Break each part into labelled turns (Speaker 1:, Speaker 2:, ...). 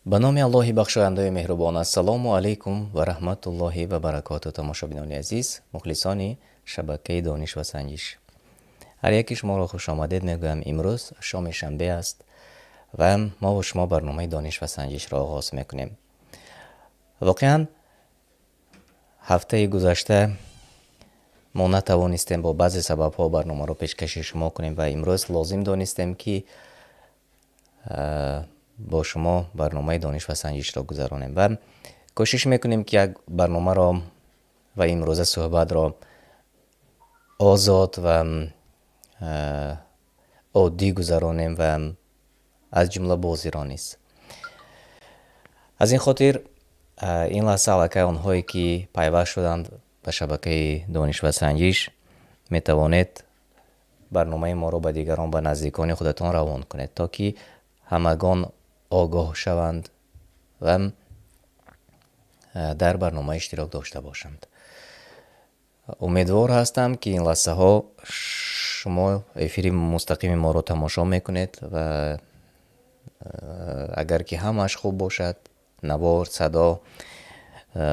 Speaker 1: به نام الله بخشاینده مهربان. السلام علیکم و رحمت الله و برکاته. تماشابینان عزیز، مخلصان شبکه دانش و سنجش، هر یکی شما را خوش آمدید میگویم. امروز شام شنبه است و ما و شما برنامه دانش و سنجش را آغاز میکنیم. واقعا هفته گذشته ما نتوانستیم با بعضی سبب ها برنامه را پیشکش شما کنیم و امروز لازم دانستیم که با شما برنامه دانش و سنجش را گذرانیم و کوشش میکنیم که یک برنامه را و امروز صحبت را آزاد و عادی گذرانیم و از جمله بازی را نیست. از این خاطر این لحظه علاقه آنهایی که پیوست شدند به شبکه دانش و سنجش میتوانید برنامه ما را به دیگران، به نزدیکان خودتان روان کنید تا که همگان آگاه شوند و در برنامه اشتراک داشته باشند. امیدوار هستم که این لحظه ها شما افیر مستقیم ما را تماشا میکنید و اگر که همش خوب باشد نوار صدا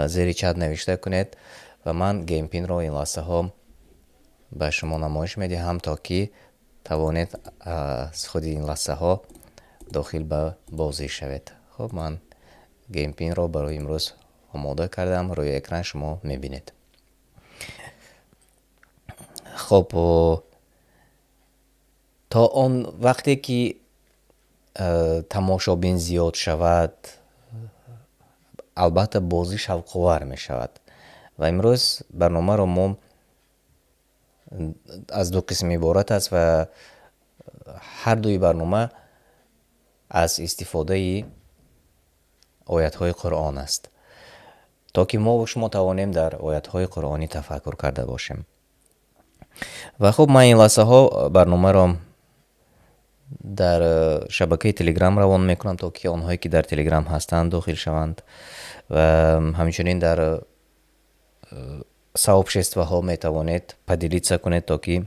Speaker 1: زیر چت نوشته کنید و من گیم پین را این لحظه ها به شما نمایش میدهم تا که توانید از خود این لحظه ها داخل به بازی شوید. خب من گیم پین را برای امروز آماده کردم، روی اکران شما میبینید. خب تا آن وقتی که تماشابین زیاد شود البته بازی شوق‌آور می شود و امروز برنامه را ما از دو قسم عبارت است و هر دوی برنامه از استفاده آیت های قرآن است تا که ما و شما توانیم در آیت های قرآنی تفکر کرده باشیم. و خب من این لحظه ها برنامه را در شبکه تلگرام روان میکنم تا که آنهایی که در تلگرام هستند داخل شوند و همچنین در сообщества ها میتوانید поделиться کنید تا که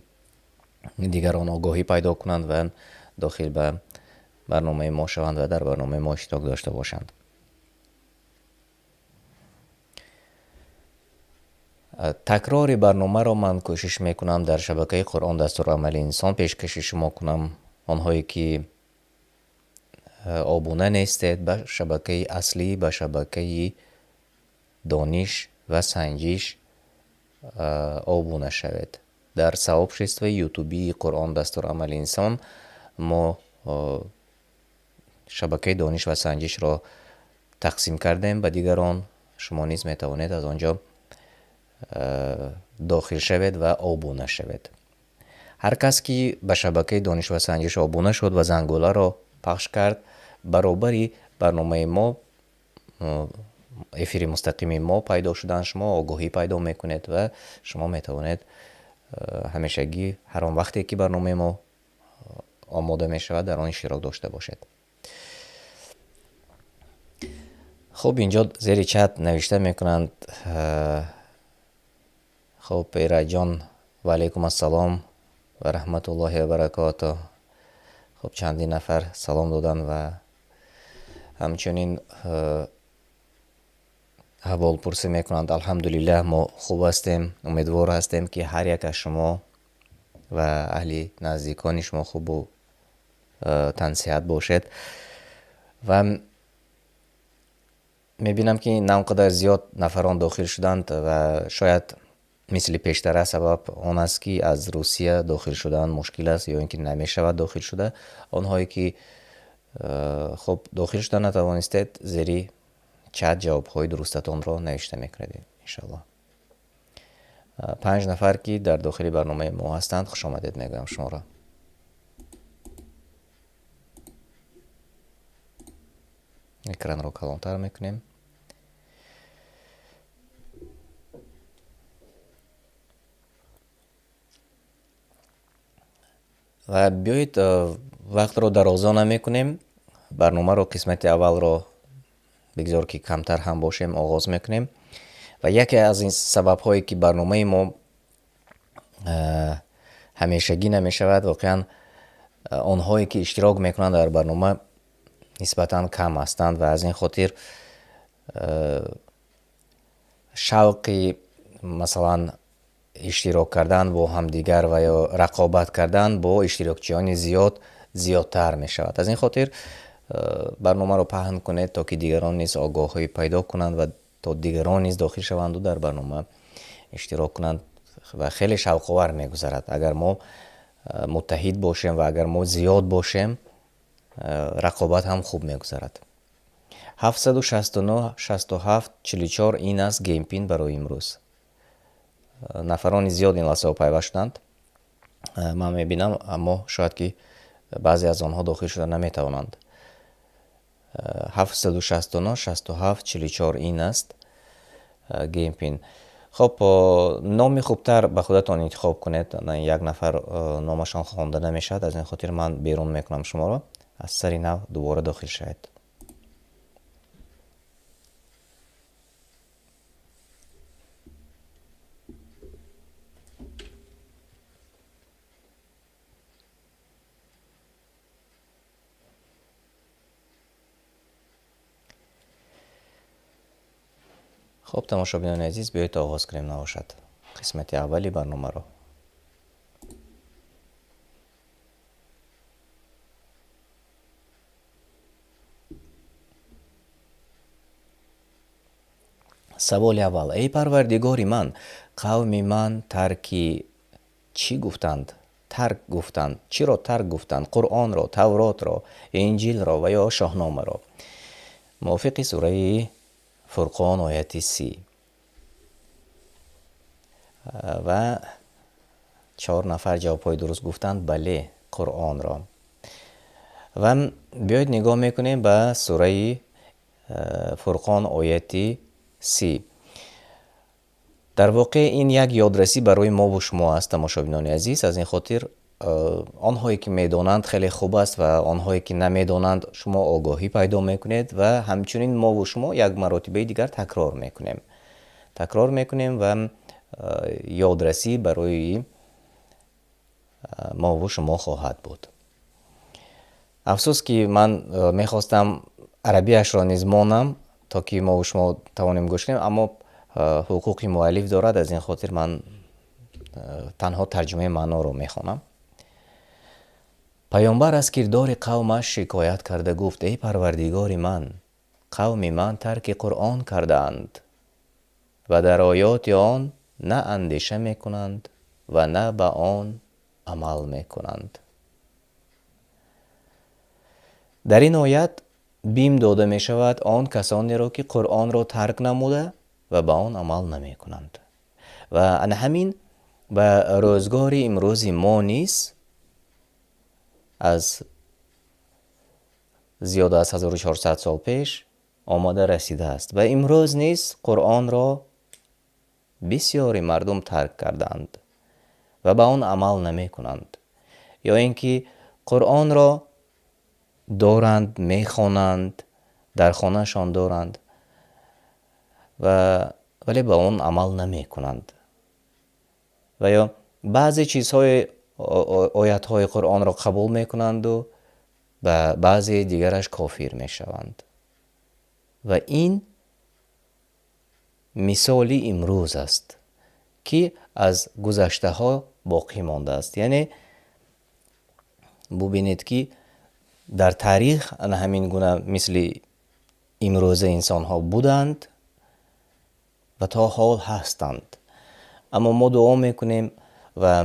Speaker 1: دیگران آگاهی پیدا کنند و داخل به برنامه ما شوند و در برنامه ما اشتراک داشته باشند. تکرار برنامه را من کوشش میکنم در شبکه قرآن دستورالعمل انسان پیشکش شما کنم. آنهایی که آبونه نیستید به شبکه اصلی، به شبکه دانش و سنجش آبونه شوید. در сообщество یوتیوبی قرآن دستورالعمل انسان ما شبکه دانش و سنجش را تقسیم کردیم به دیگران. شما نیز میتوانید از آنجا داخل شوید و آبونه شوید. هر کس که به شبکه دانش و سنجش آبونه شد و زنگوله را پخش کرد، برابری برنامه ما، افیر مستقیم ما پیدا شدن شما آگاهی پیدا میکنید و شما میتوانید همیشگی هر آن وقتی که برنامه ما آماده میشود در آن اشتراک داشته باشید. خب اینجا زیر چت نوشته میکنند خب پیرا جان و علیکم السلام و رحمت الله و برکاته. خب چندین نفر سلام دادن و همچنین احوال پرسی میکنند. الحمدلله ما خوب هستیم. امیدوار هستیم که هر یک از شما و اهل نزدیکان شما خوب و تنصیحت باشید و میبینم که نمقدر زیاد نفران داخل شدند و شاید مثل پیشتره سبب آن است که از روسیه داخل شدن مشکل است یا اینکه نمیشود داخل شده. آنهایی که خب داخل شدن نتوانستید زیر چت جوابهای درستتان را نوشته میکنید انشالله. 5 نفر که در داخل برنامه ما هستند خوش آمدید میگویم شما را. اکران را کلانتر میکنیم. و بیایید وقت رو درازا نمی کنیم. برنامه رو قسمت اول رو بگذار که کمتر هم باشیم آغاز میکنیم و یکی از این سبب هایی که برنامه ما همیشگی نمی شود واقعا آنهایی که اشتراک میکنند در برنامه نسبتاً کم هستند و از این خاطر شوقی مثلا اشتراک کردن با همدیگر و یا رقابت کردن با اشتراکچیان زیادتر می شود. از این خاطر برنامه رو پهن کنید تا که دیگران نیز آگاهی پیدا کنند و تا دیگران نیز داخل شوند و در برنامه اشتراک کنند و خیلی شوق‌آور می‌گذرد. اگر ما متحد باشیم و اگر ما زیاد باشیم رقابت هم خوب می‌گذرد. 769 67 44 این است گیم پین برای امروز. نفران زیاد این لحظه پیوستند. من می‌بینم اما شاید که بعضی از آنها داخل شده نمی‌توانند. 769 67 44 این است گیم پین. خب نام خوبتر به خودتان انتخاب کنید. یک نفر نامشان خوانده نمیشد، از این خاطر من بیرون میکنم شما را. از سری نو دوباره داخل شید. خب تماشابینان عزیز، بیایید آغاز کنیم نباشد قسمت اولی برنامه را. سوال اول: ای پروردگار من، قوم من ترکی چی گفتند؟ ترک گفتند. چرا ترک گفتند؟ قرآن را، تورات را، انجیل را و یا شاهنامه را. موافق سوره فرقان آیت 30. و 4 نفر جوابهای درست گفتند بله، قرآن را. و بیایید نگاه میکنیم به سوره فرقان آیت 30. در واقع این یک یادرسی برای ما و شما است تماشابینان عزیز. از این خاطر آنهایی که میدانند خیلی خوب است و آنهایی که نمیدانند شما آگاهی پیدا میکنید و همچنین ما و شما یک مراتبه دیگر تکرار میکنیم و یادرسی برای ما و شما خواهد بود. افسوس که من میخواستم عربیش را نیز مانم تا که ما و شما توانیم گوش کنیم، اما حقوق مؤلف دارد، از این خاطر من تنها ترجمه معنا رو میخوانم. پیامبر از کردار قومش شکایت کرده گفت: ای پروردگار من، قوم من ترک قرآن کردند و در آیات آن نه اندیشه میکنند و نه به آن عمل میکنند. در این آیت بیم داده می شود آن کسانی را که قرآن را ترک نموده و به آن عمل نمی کنند. و همین به روزگار امروز ما نیز از زیاد از 1400 سال پیش آمده رسیده است و امروز نیز قرآن را بسیاری مردم ترک کردند و به آن عمل نمی کنند، یا اینکه قرآن را دارند، میخوانند، در خانهشان دارند ولی به آن عمل نمی کنند، و یا بعضی چیزهای آیاتهای قرآن را قبول می کنند و به بعضی دیگرش کافر می شوند. و این مثالی امروز است که از گذشته ها باقی مانده است. یعنی ببینید که در تاریخ همین گونه مثل امروز انسان ها بودند و تا حال هستند. اما ما دعا میکنیم و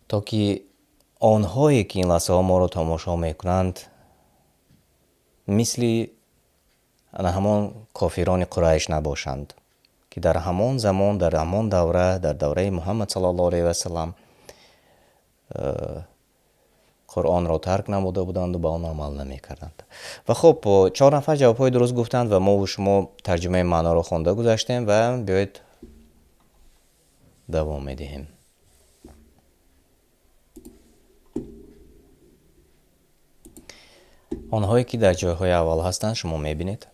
Speaker 1: تا که آنهایی که این لحظه ها ما را تماشا میکنند مثل همان کافران قریش نباشند که در همان زمان، در همان دوره، در دوره محمد صلی الله علیه و سلم قرآن را ترک نموده بودند و به آن عمل نمی کردند. و خب 4 نفر جوابهای درست گفتند و ما و شما ترجمه معنا را خوانده گذاشتیم و بیایید دوام میدهیم. آنهایی که در جایهای اول هستند شما میبینید.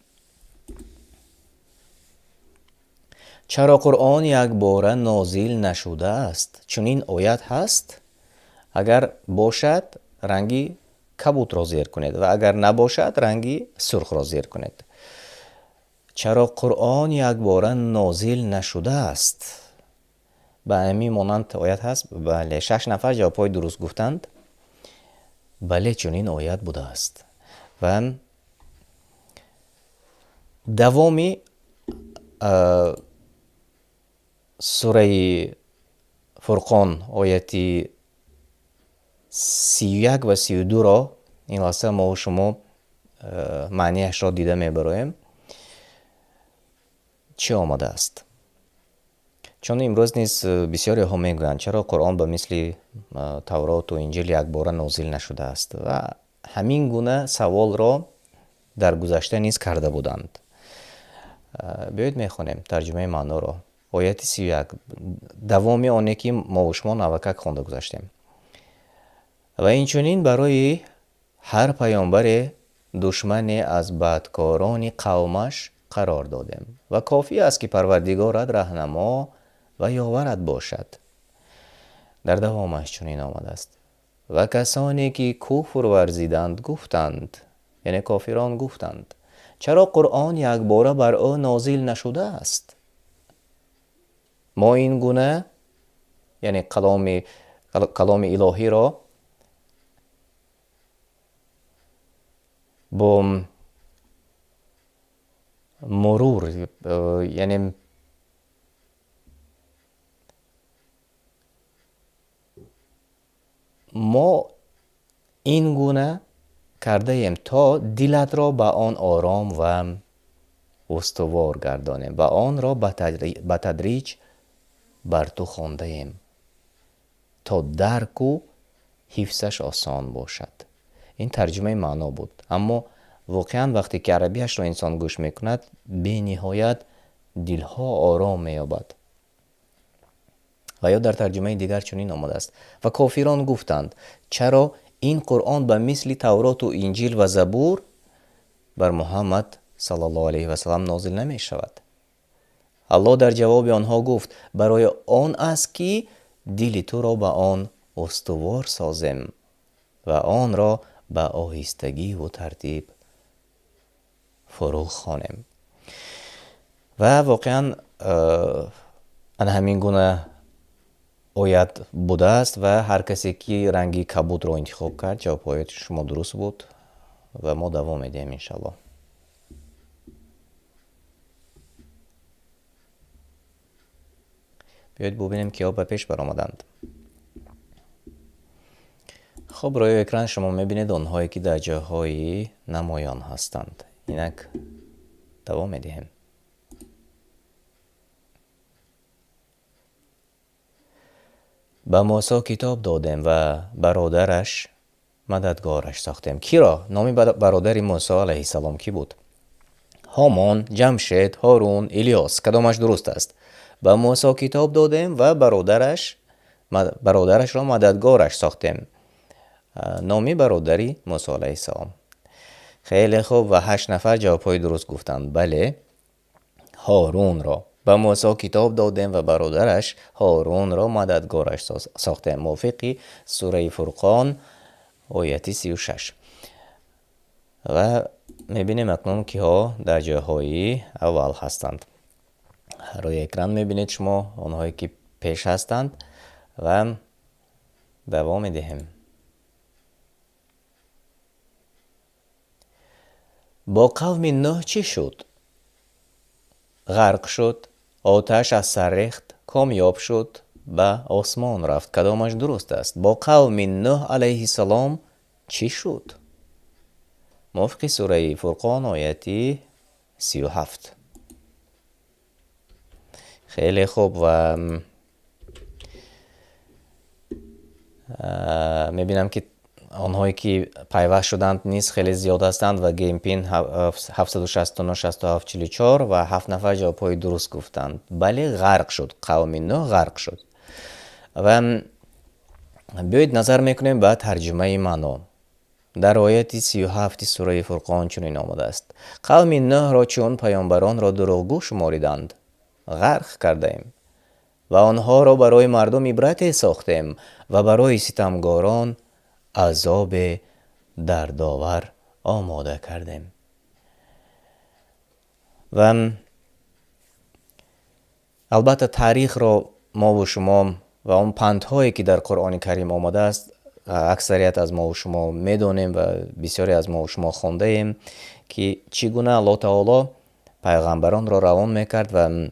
Speaker 1: چرا قرآن یک باره نازل نشده است؟ چون این آیت هست اگر باشد رنگی کبود را زیر کنید و اگر نباشد رنگی سرخ را زیر کنید. چرا قرآن یک بار نازل نشده است؟ به همین مانند آیت هست. بله، 6 نفر جوابهای درست گفتند. بله، چنین آیت بوده است. و دوامی سوره فرقان آیتی 31 و 32 را این واسه ما و شما معنیش را دیده میبریم. چی آمده است؟ چون امروز نیز بسیاری ها میگویند چرا قرآن به مثل تورات و انجیل یک بار نازل نشده است و همین گونه سوال را در گذشته نیز کرده بودند. بیایید میخونیم ترجمه معنا را. آیت 31 دوامی آنه که ما و شما نوکک خونده گذاشتیم. و اینچنین برای هر پیامبر دشمن از بدکاران قومش قرار دادیم و کافی است که پروردگارت رهنما و یاورت باشد. در دوامش چنین آمده است و کسانی که کفر ورزیدند گفتند، یعنی کافران گفتند، چرا قرآن یک بار بر او نازل نشده است؟ ما این گونه یعنی کلام الهی را با مرور یعنی ما این گونه کرده ایم تا دلت را به آن آرام و استوار گردانیم و آن را به تدریج بر تو خوانده ایم تا درک و حفظش آسان باشد. این ترجمه معنا بود. اما واقعا وقتی که عربیش را انسان گوش میکند به نهایت دلها آرام مییابد. و یا در ترجمه دیگر چنین آمده است و کافران گفتند چرا این قرآن به مثل تورات و انجیل و زبور بر محمد صلی الله علیه و سلم نازل نمی شود؟ الله در جواب آنها گفت برای آن است که دل تو را به آن استوار سازیم و آن را به آهستگی و ترتیب فرو خوانیم. و واقعا همین گونه آیت بوده است و هر کسی که رنگی کبود را انتخاب کرد جواب شما درست بود و ما دوام میدیم انشالله. بیایید ببینیم که ها به پیش برآمدند. خب روی اکران شما میبینید آنهایی که در جاهای نمایان هستند. اینک دوام میدیم. به موسی کتاب دادیم و برادرش مددگارش ساختیم. کی را؟ نام برادر موسی علیه السلام کی بود؟ هامان، جمشید، هارون، الیاس. کدامش درست است؟ به موسی کتاب دادیم و برادرش را مددگارش ساختیم. نامی برادری موسی علیه السلام. خیلی خوب. و 8 نفر جوابهای درست گفتند. بله، هارون را به موسی کتاب دادیم و برادرش هارون را مددگارش ساختیم. موافقی سوره فرقان آیت 36. و میبینیم اکنون که ها در جاهای اول هستند. روی اکران میبینید شما آنهایی که پیش هستند و دوام میدهیم. با قوم نوح چی شد؟ غرق شد، آتش از سر ریخت، کامیاب شد، به آسمان رفت. کدامش درست است؟ با قوم نوح علیه السلام چی شد؟ موافق سوره فرقان آیت 37. خیلی خوب. و میبینم که آنهایی که پیوست شدند نیز خیلی زیاد هستند و گیم پین 769 67 44 و 7 نفر جوابهای درست گفتند. بله، غرق شد. قوم نوح غرق شد. و بیایید نظر میکنیم به ترجمه معنا. در آیت 37 سوره فرقان چنین آمده است: قوم نوح را چون پیامبران را دروغگو شماریدند غرق کردیم و آنها را برای مردم عبرت ساختیم و برای ستمگاران عذاب در داور آماده کردیم. و البته تاریخ را ما و شما و اون پندهایی که در قرآن کریم آمده است اکثریت از ما و شما میدونیم و بسیاری از ما و شما خونده ایم که چگونه الله تعالی پیغمبران را روان میکرد و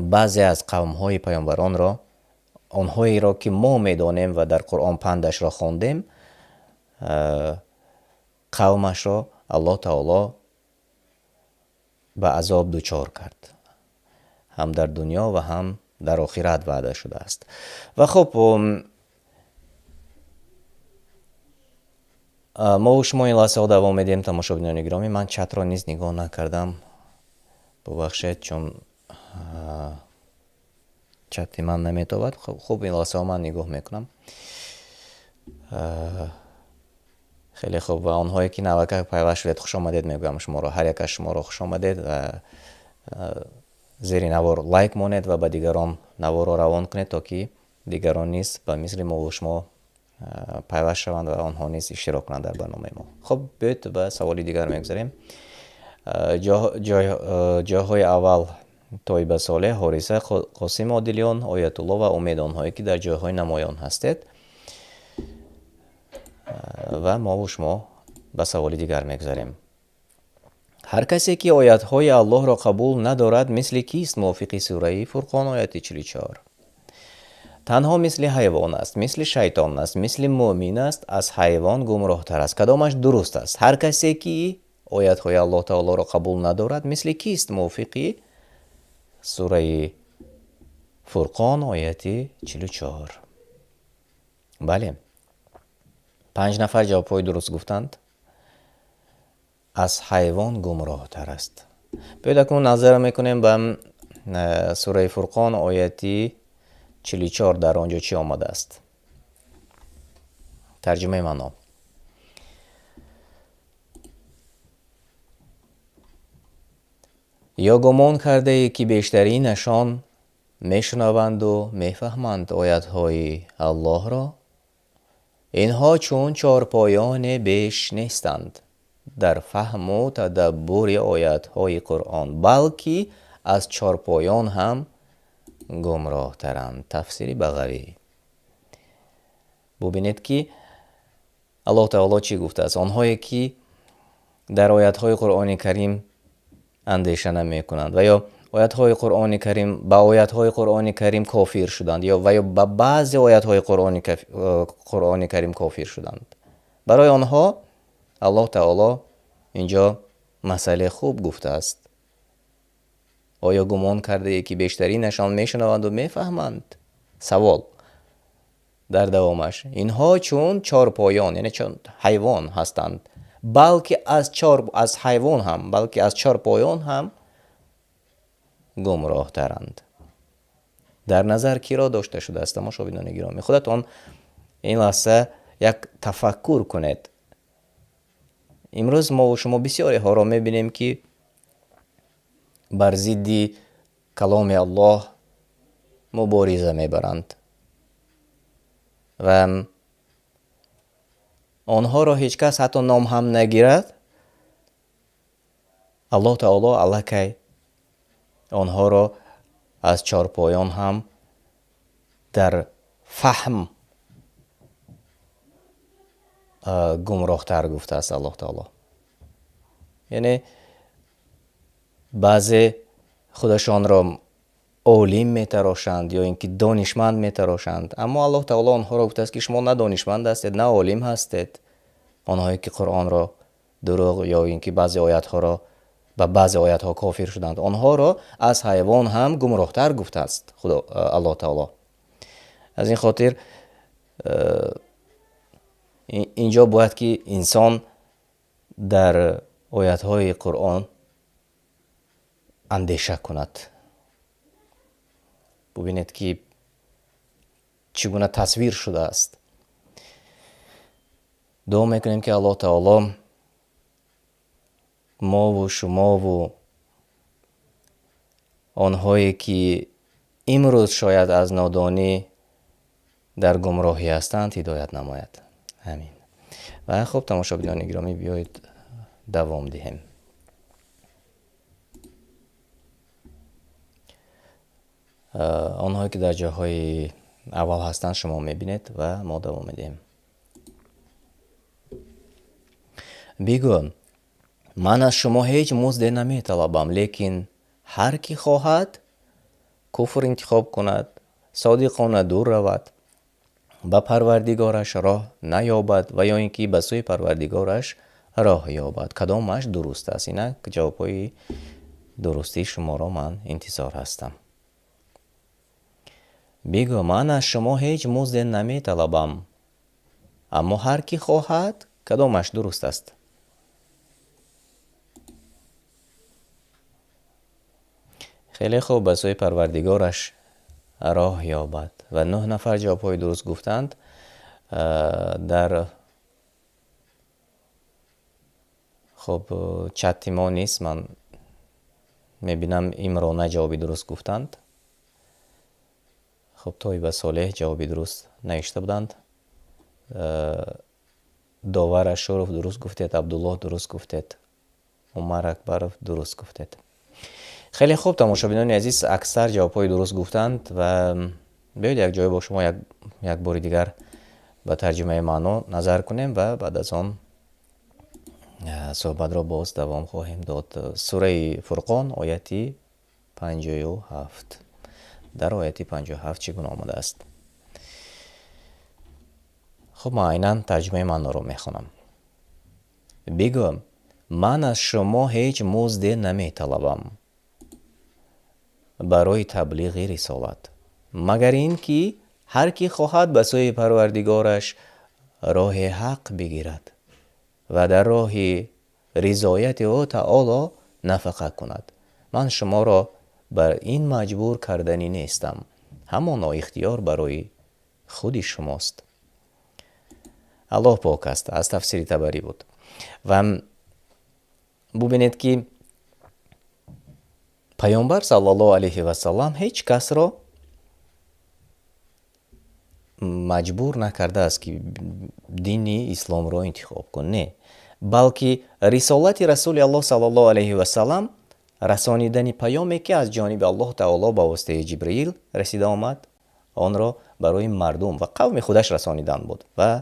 Speaker 1: بعضی از قومهای پیامبران را، آنهایی را که ما میدونیم و در قرآن پندش را خوندیم، قومش را الله تعالی به عذاب دچار کرد، هم در دنیا و هم در آخرت وعده شده است. و خب ما و شما این لحظه ها دوام میدیم. تماشاگران گرامی، من چت را نیز نگاه نکردم، ببخشید چون چت من نمیتابد. خب این لحظه ها من نگاه میکنم. خیلی خوب. و آنهایی که نوکه پیوست شدید خوش آمدید میگویم شما را، هر یک از شما را خوش آمدید و زیر نوار لایک مونید و به دیگران نوار را روان کنید تا که دیگران نیز به مثل ما و شما پیوست شوند و آنها نیز اشتراک کنند در برنامه ما. خب بیایید به سوالی دیگر میگذاریم. جاهای اول طیبه صالح، حارثه، قاسم عادلیان، آیت الله و امید، آنهایی که در جاهای نمایان هستید. و ما و شما به سوالی دیگر میگذاریم. هر کسی که آیاتهای الله را قبول ندارد مثل کیست؟ موافق سوره فرقان آیت 44. تنها مثل حیوان است، مثل شیطان است، مثل مؤمن است، از حیوان گمراه تر است. کدامش درست است؟ هر کسی که آیاتهای الله تعالی را قبول ندارد مثل کیست؟ موافق سوره فرقان آیت 44. بله، 5 نفر جوابهای درست گفتند. از حیوان گمراه تر است. پیدا کنون نظر میکنیم به سوره فرقان آیت 44. در آنجا چی آمده است؟ ترجمه معنا: یا گمان کرده ای که بیشترینشان میشنوند و میفهمند آیاتهای الله را؟ اینها چون چارپایان بیش نیستند در فهم و تدبر آیاتهای قرآن، بلکه از چارپایان هم گمراه ترند. تفسیر بغوی. ببینید که الله تعالی چی گفته است. آنهایی که در آیاتهای قرآن کریم اندیشه نمی کنند و یا آیاتهای قرآن کریم با آیاتهای قرآن کریم کافر شدند یا با بعضی آیاتهای قرآن کریم کافر شدند، برای آنها الله تعالی اینجا مسئله خوب گفته است. آیا گمان کرده ای که بیشترینشان میشنوند و میفهمند؟ سوال در دوامش: اینها چون چارپایان، یعنی چون حیوان هستند، بلکه از حیوان هم، بلکه از چارپایان هم گمراه ترند. در نظر کی را داشته شده است؟ مشاهدان گرامی، خودتان این لحظه یک تفکر کنید. امروز ما و شما بسیاری ها را میبینیم که بر ضد کلام الله مبارزه میبرند و آنها را هیچ کس حتی نام هم نگیرد. الله تعالی الکی آنها را از چارپایان هم در فهم گمراه تر گفته است. الله تعالی یعنی بعضی خودشان را عالم میتراشند یا اینکه دانشمند میتراشند، اما الله تعالی آنها را گفته است که شما نه دانشمند هستید نه عالم هستید. آنهایی که قرآن را دروغ یا اینکه بعضی آیات ها را با بعضی آیات ها کافر شدند، آنها را از حیوان هم گمراه تر گفته است خدا الله تعالی. از این خاطر اینجا باید که انسان در آیات های قرآن اندیشه کند. ببینید که چگونه تصویر شده است. دعا میکنیم که الله تعالی ما و شما و آنهایی که امروز شاید از نادانی در گمراهی هستند هدایت نماید. همین. و خب تماشاگران گرامی بیایید دوام دهیم. آنهایی که در جاهای اول هستند شما میبینید و ما دوام میدیم. بگو من از شما هیچ مزد نمیطلبم، لیکن هر کی خواهد کفر انتخاب کند، صادقانه دور رود، به پروردگارش راه نیابد و یا اینکه به سوی پروردگارش راه یابد. کدامش درست است؟ اینک جوابای درستی شما را من انتظار هستم. بگو من از شما هیچ مزد نمیطلبم، اما هر کی خواهد کدامش درست است؟ خیلی خوب، به سوی پروردگارش راه یابد. و 9 نفر جوابهای درست گفتند. در خب چت ما نیست، من میبینم امرانه جوابی درست گفتند. خب طیبه صالح جوابی درست نوشته بودند. داور شرف درست گفتید، عبدالله درست گفتید، عمر اکبرов درست گفتید. خیلی خوب تماشاگران عزیز، اکثر جوابهای درست گفتند و بیایید یک جای با شما یک بار دیگر به ترجمه معنا نظر کنیم و بعد از آن صحبت را باز دوام خواهیم داد. سوره فرقان آیه 57. در آیه 57 چگونه آمده است؟ خب ما عیناً ترجمه معنا را میخوانم. بگو من از شما هیچ مزد نمیطلبم برای تبلیغ رسالت، مگر این که هر کی خواهد به سوی پروردگارش راه حق بگیرد و در راه رضایت او تعالی نفقه کند. من شما را بر این مجبور کردنی نیستم، همانا اختیار برای خود شماست. الله پاک است. از تفسیر طبری بود. و ببینید که پیامبر صلی الله علیه و سلم هیچ کس را مجبور نکرده است که دین اسلام را انتخاب کن، نه، بلکه رسالت رسول الله صلی الله علیه و سلم رسانیدن پیامی که از جانب الله تعالی با واسطه جبرئیل رسیده آمد، آن را برای مردم و قوم خودش رسانیدن بود. و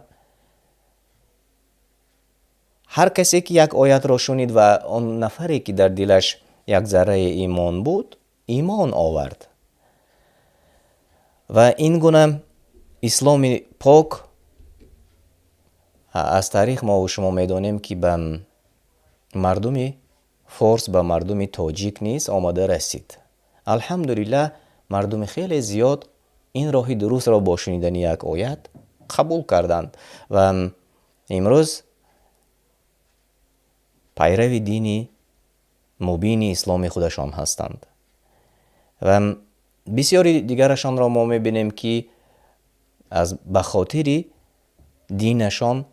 Speaker 1: هر کسی که یک آیت را شنید و آن نفری که در دلش یک ذره ایمان بود ایمان آورد. و این گونه اسلام پاک از تاریخ ما و شما میدانیم که به مردم فارس، به مردم تاجیک نیز آمده رسید. الحمدلله مردم خیلی زیاد این راه درست را با شنیدن یک آیت قبول کردند و امروز پیرو دینی مبین اسلام خودشان هستند. و بسیاری دیگرشان را ما میبینیم که از بخاطر دینشان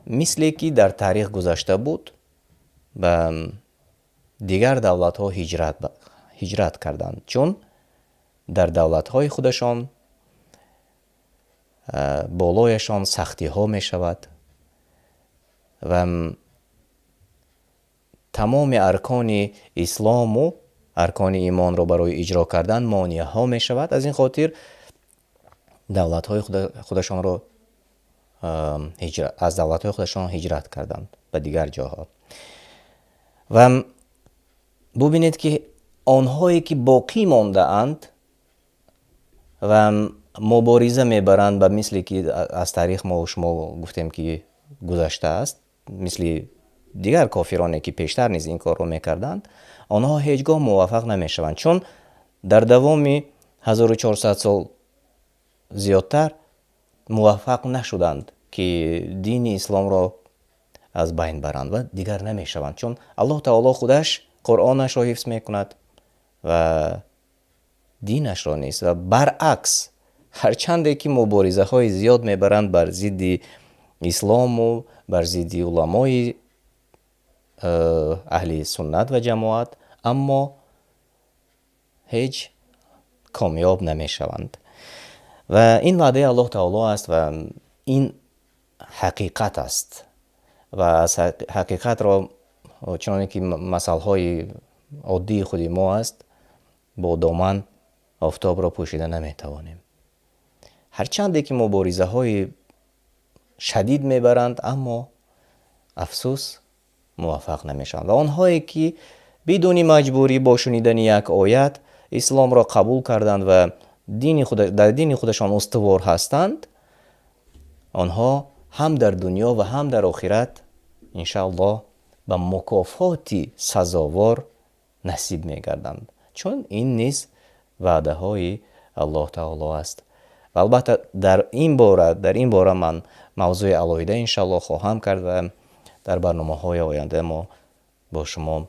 Speaker 1: مثل که در تاریخ گذشته بود به دیگر دولت ها هجرت کردند، چون در دولت های خودشان بالایشان سختی ها می شود و تمام ارکان اسلام و ارکان ایمان را برای اجرا کردن مانع ها می شود. از این خاطر دولت های خودشان را از دولت های خودشان هجرت کردند به دیگر جاها. و ببینید که آنهایی که باقی مانده اند و مبارزه میبرند و مثل که از تاریخ ما و شما گفتیم که گذشته است، مثل دیگر کافرانی که پیشتر نیز این کار رو میکردند، آنها هیچگاه موفق نمیشوند، چون در دوام 1400 سال زیادتر موفق نشدند که دین اسلام را از بین برند و دیگر نمیشوند، چون الله تعالی خودش قرآنش را حفظ میکند و دینش را نیست. و برعکس هرچند که مبارزه های زیاد میبرند بر ضد اسلام و بر ضد علمای اهل سنت و جماعت، اما هیچ کامیاب نمیشوند. و این وعده الله تعالی است و این حقیقت است و از حقیقت را چنانه که مثالهای عادی خودی ما است با دامن آفتاب را پوشیده نمیتوانیم. هرچند که مبارزه های شدید میبرند اما افسوس موفق نمیشند و آنهایی که بدون مجبوری با شنیدن یک آیت اسلام را قبول کردند و در دین خودشان استوار هستند، آنها هم در دنیا و هم در آخرت انشاءالله به مکافاتی سزاوار نصیب میگردند، چون این نیز وعده های الله تعالی است. و البته در این باره من موضوع علاوه انشاءالله خواهم کرد و در برنامه های آینده ما با شما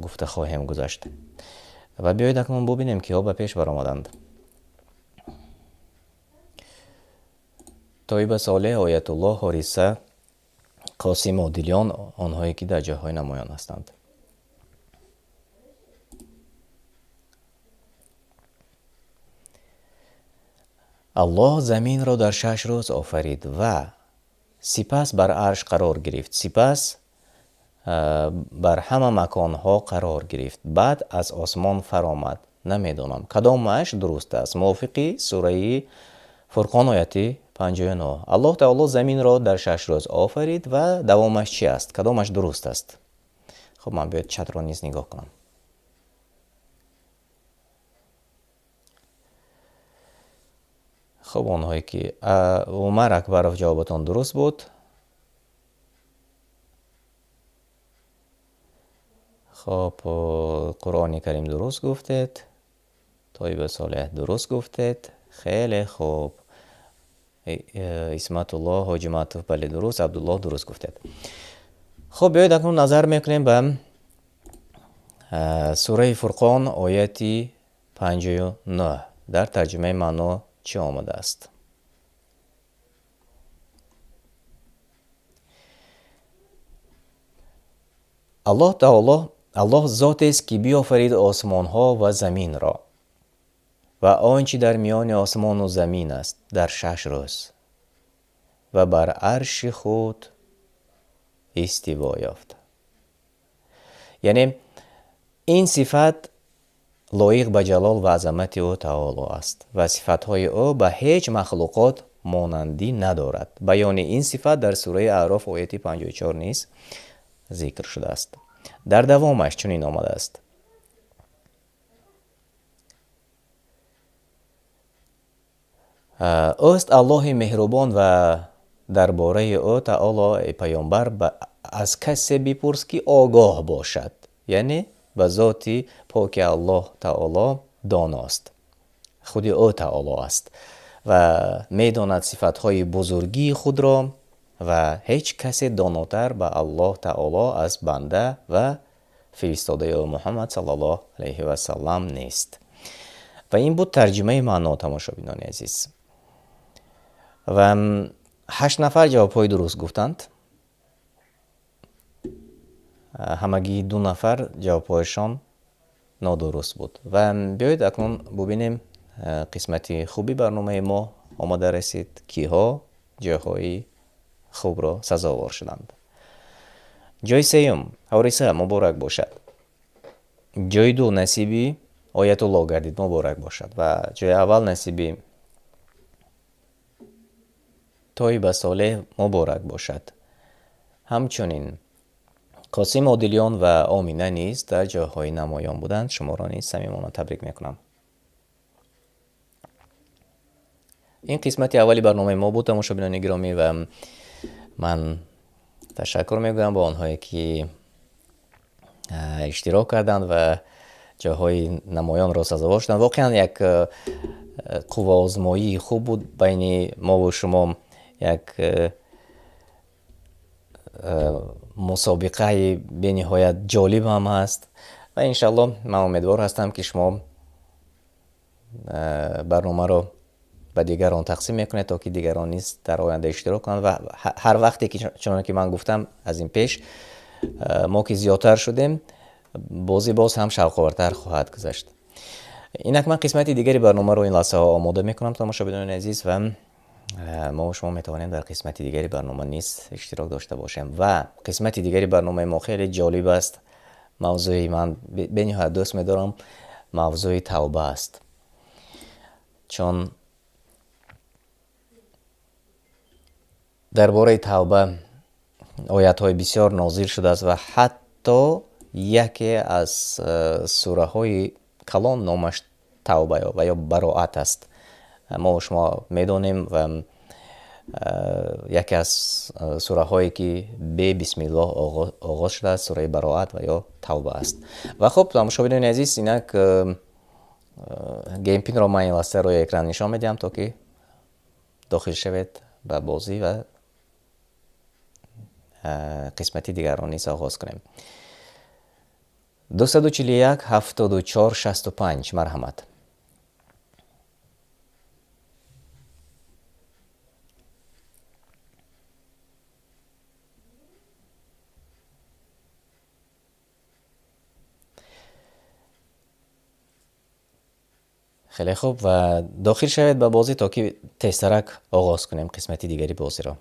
Speaker 1: گفته خواهیم گذاشت. و بیایید اکنون ببینیم که ها به پیش برآمدند. طیبه صالح، آیت الله، حارثه، قاسم عادلیان، آنهایی که در جاهای نمایان هستند. الله زمین را در 6 روز آفرید و سپس بر عرش قرار گرفت، سپس بر همه مکانها قرار گرفت، بعد از آسمان فرامد. نمیدانم کدامش درست است. موافقی سوره فرقان آیت 59. الله تعالی زمین را در 6 روز آفرید و دوامش چی است؟ کدامش درست است؟ خب من باید چت را نیز نگاه کنم. خب آنهایی که عمر اکبر جوابتان درست بود. خب قرآن کریم درست گفتید. طیبه صالح درست گفتید. خیلی خوب. اسمت الله، حاجی معطوف بله درست، عبدالله درست گفتید. خب بیایید اکنون نظر میکنیم به سوره فرقان آیت 59. در ترجمه معنا چی آمده است؟ الله تعالی، الله ذاتی است که بیافرید آسمان ها و زمین را و آنچه در میان آسمان و زمین است در 6 روز و بر عرش خود استوا یافت. یعنی این صفت لایق به جلال و عظمت او تعالی است و صفتهای او به هیچ مخلوقات مانندی ندارد. بیان این صفت در سوره اعراف آیت 54 نیز ذکر شده است. در دوامش چنین آمده است: اوست الله مهربان و درباره او تعالی پیامبر از کسی بپرس که آگاه باشد. یعنی به ذاتی پاک الله تعالی داناست، خود او تعالی است و میداند صفتهای بزرگی خود را و هیچ کسی داناتر به الله تعالی از بنده و فرستاده او محمد صلی الله علیه و سلم نیست. و این بود ترجمه معنا تماشابینان عزیز. و 8 نفر جوابهای درست گفتند. همگی 2 نفر جوابهایشان نادرست بود. و بیایید اکنون ببینیم قسمت خوبی برنامه ما آماده رسید. کیها جاهای خوب را سزاوار شدند. جای سیوم حارثه مبارک باشد. جای 2 نصیبی آیت الله گردید مبارک باشد. و جای اول نصیبی طیبه صالح مبارک باشد. همچنین قاسم عادلیان و آمینه نیز در جاهای نمایان بودند. شما را نیز صمیمانه تبریک میکنم. این قسمت اولی برنامه ما بود تماشابینان گرامی و من تشکر میگویم با آنهایی که اشتراک کردند و جاهای نمایان را سزاوار شدند. واقعا یک قوه آزمایی خوب بود بین ما و شما، یک مسابقه به نهایت جالب هم هست و انشالله من امیدوار هستم که شما برنامه را به دیگران تقسیم میکنید تا که دیگران نیز در آینده اشتراک کنند و هر وقتی که چون که من گفتم از این پیش ما که زیادتر شدیم باز هم شوق‌آورتر خواهد گذشت. اینک من قسمت دیگری برنامه رو این لحظه ها آماده میکنم تماشابینان عزیز و ما و شما میتوانیم در قسمت دیگری برنامه نیست اشتراک داشته باشیم. و قسمت دیگری برنامه ما خیلی جالب است. موضوعی من به نهایت دوست می‌دارم، موضوع توبه است. چون درباره توبه آیات‌های بسیار نازل شده است و حتی یکی از سوره های کلان نامش توبه و یا براءت است. ما و شما میدونیم و یکی از سوره هایی که به بسم الله آغاز شده است سوره براءت و یا توبه است. و خب مشاهدین عزیز، اینک گیم پین را من واسه روی اکران نشان میدم تا که داخل شوید به بازی و قسمتی دیگر را نیز آغاز کنیم. 241 74 65 مرحمت. خیلی خوب و داخل شوید به بازی تا که تسترک آغاز کنیم قسمتی دیگری بازی را.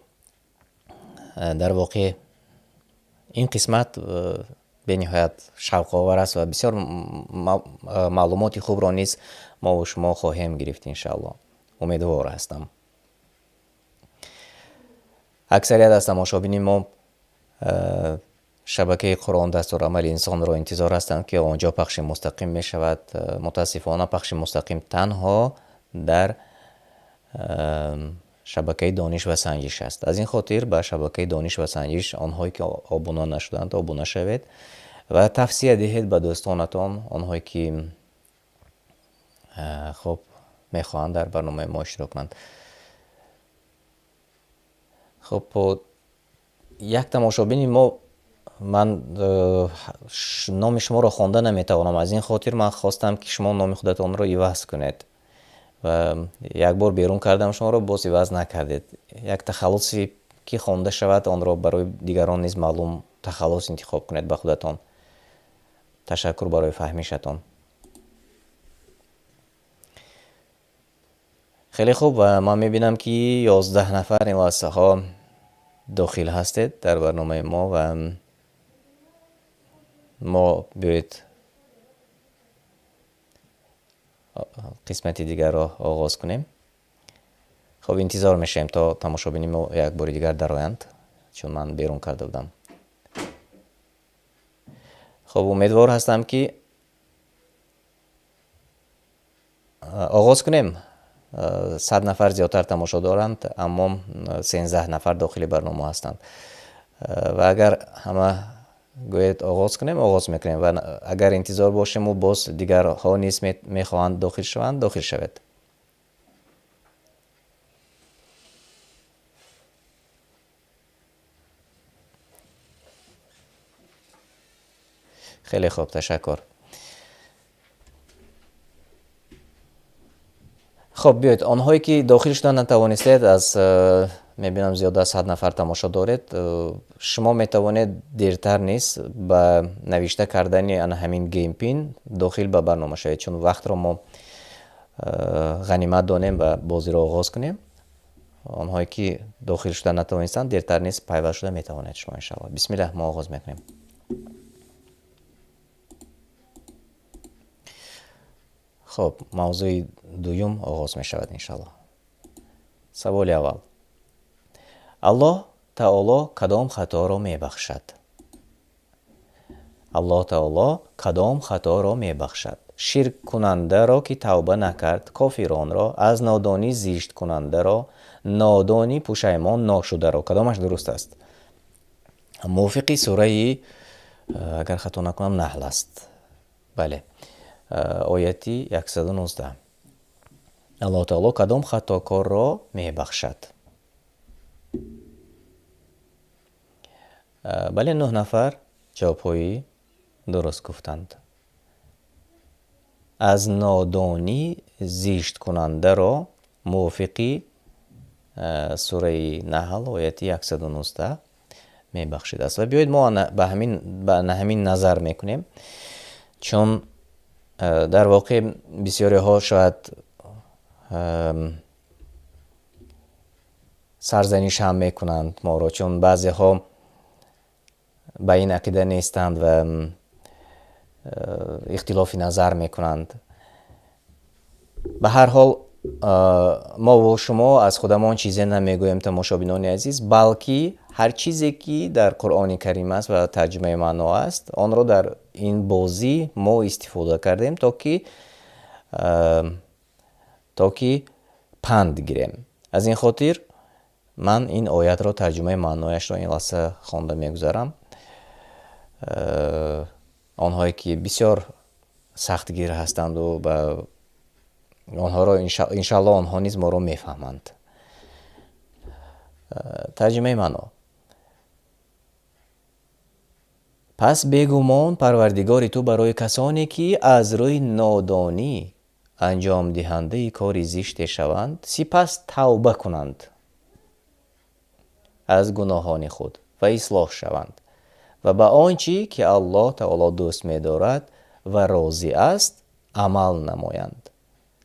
Speaker 1: در واقع این قسمت به نهایت شوق آور است و بسیار معلومات خوب را نیز ما و شما خواهیم گرفت انشاءالله. امیدوار هستم. اکثریت از تماشابین ما شبکه قرآن دستورالعمل انسان را انتظار هستند که آنجا پخش مستقیم می شود. متاسفانه پخش مستقیم تنها در شبکه دانش و سنجش است. از این خاطر به شبکه دانش و سنجش آنهایی که آبونه نشدند آبونه شوید و توصیه دهید به دوستانتان، آنهایی که خب میخواهند در برنامه ما اشتراک کنند. خب یک تماشابین ما، من نام شما را خوانده نمیتوانم، از این خاطر من خواستم که شما نام خودتان را عوض کنید و یک بار بیرون کردم شما را باز عوض نکردید. یک تخلصی که خوانده شود آن را برای دیگران نیز معلوم تخلص انتخاب کنید به خودتان. تشکر برای فهمیشتان. خیلی خوب و من میبینم که 11 نفر این لحظه ها داخل هستید در برنامه ما و ما بیایید قسمتی دیگر را آغاز کنیم. خب انتظار میشیم تا تماشابین ما یک بار دیگر درآیند، چون من بیرون کرده بودم. خب امیدوار هستم که آغاز کنیم. 100 نفر زیادتر تماشا دارند اما 13 نفر داخل برنامه هستند و اگر همه گوید آغاز کنیم آغاز میکنیم و اگر انتظار باشیم و باز دیگر ها نیز میخواهند داخل شوند داخل شود. خیلی خوب، تشکر. خب بیایید آنهایی که داخل شدن نتوانستید، از میبینم زیاد از 100 نفر تماشا دارید، شما میتوانید دیرتر نیست با نوشته کردن همین گیم پین داخل به برنامه شوید، چون وقت را ما غنیمت دانیم و بازی را آغاز کنیم. آنهایی که داخل شدن نتوانستند دیرتر نیست پیوست شده میتوانید شما انشاءالله. بسم الله، ما آغاز میکنیم. خب موضوع دوم آغاز می شود انشاءالله. سوال اول: الله تعالی کدام خطا را می بخشد؟ الله تعالی کدام خطا را می بخشد؟ شرک کننده را که توبه نکرد، کافران را، از نادانی زشت کننده را، نادانی پشیمان ناشده را. کدامش درست است؟ موافقی سوره اگر خطا نکنم نحل است. بله، آیتی 119. الله تعالی کدام خطاکار را می بخشد؟ بله، 9 نفر جواب‌های درست گفتند. از نادانی زشت کننده را موافقی سوره نحل آیتی 119 می بخشید است. و بیایید ما به همین نظر میکنیم، چون در واقع بسیاری ها شاید سرزنش هم میکنند ما رو، چون بعضی ها به این عقیده نیستند و اختلاف نظر میکنند. به هر حال ما و شما از خودمان چیزی نمیگوییم تماشابینان عزیز، بلکه هر چیزی که در قرآن کریم است و ترجمه معنا است آن را در این بازی ما استفاده کردیم تا که پند گیریم. از این خاطر من این آیت را ترجمه معنایش را این لحظه خوانده میگذارم. آنهایی که بسیار سختگیر هستند و آنها را انشاءالله آنها نیز ما را میفهمند. ترجمه معنا: پس بیگمان پروردگار تو برای کسانی که از روی نادانی انجام دهنده کاری زشت شوند سپس توبه کنند از گناهان خود و اصلاح شوند و به آنچه که الله تعالی دوست می‌دارد و راضی است عمل نمایند،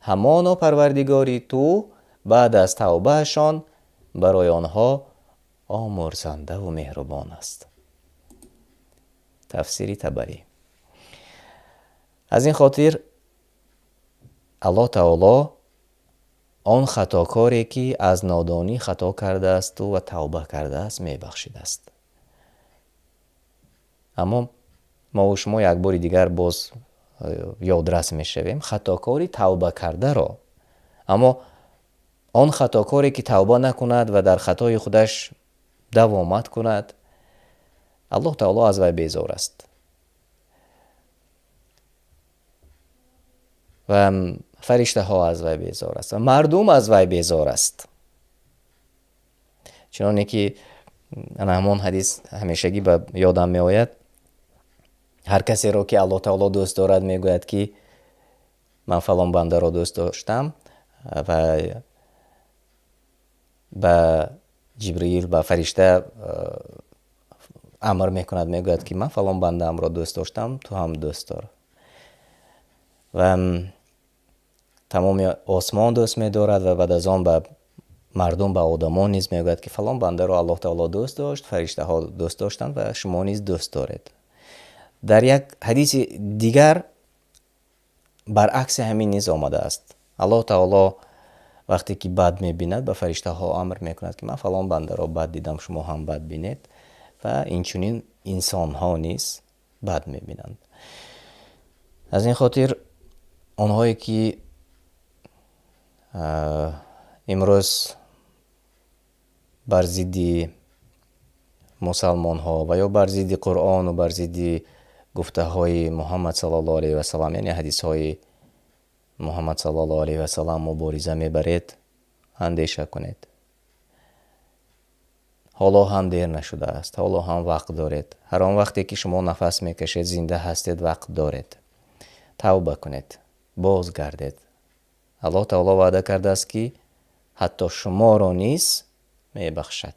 Speaker 1: همانا پروردگاری تو بعد از توبهشان برای آنها آمرزنده و مهربان است. تفسیر طبری: از این خاطر الله تعالی آن خطاکاری که از نادانی خطا کرده است و توبه کرده است میبخشید است. اما ما و شما یک بار دیگر باز یادرس میشویم خطاکاری توبه کرده را. اما آن خطاکاری که توبه نکند و در خطای خودش دوامت کند، الله تعالی از وی بیزار است و فرشته ها از وی بیزار است و مردم از وی بیزار است. چنانه که همان حدیث همیشگی به یادم می آید، هر کسی را که الله تعالی دوست دارد میگوید که من فلان بنده را دوست داشتم و به جبرئیل به فرشته امر میکند، میگوید که من فلان بنده ام را دوست داشتم، تو هم دوست دار. و تمام آسمان دوست می‌دارد و بعد از آن به مردم، به آدمان نیز میگوید که فلان بنده را الله تعالی دوست داشت، فرشته ها دوست داشتند و شما نیز دوست دارید. در یک حدیث دیگر برعکس همین نیز آمده است. الله تعالی وقتی که بد می‌بیند به فرشته ها امر میکند که من فلان بنده را بد دیدم، شما هم بد بینید، و اینچنین انسان ها نیز بد می‌بینند. از این خاطر آنهایی که امروز بر ضد مسلمان ها و یا بر ضد قرآن و بر ضد گفته های محمد صلی الله علیه و سلم، یعنی حدیث های محمد صلی الله علیه و سلم مبارزه میبرید، اندیشه کنید. حالا هم دیر نشده است، حالا هم وقت دارید. هر آن وقتی که شما نفس میکشید، زنده هستید، وقت دارید. توبه کنید، بازگردید. الله تعالی وعده کرده است که حتی شما را نیز میبخشد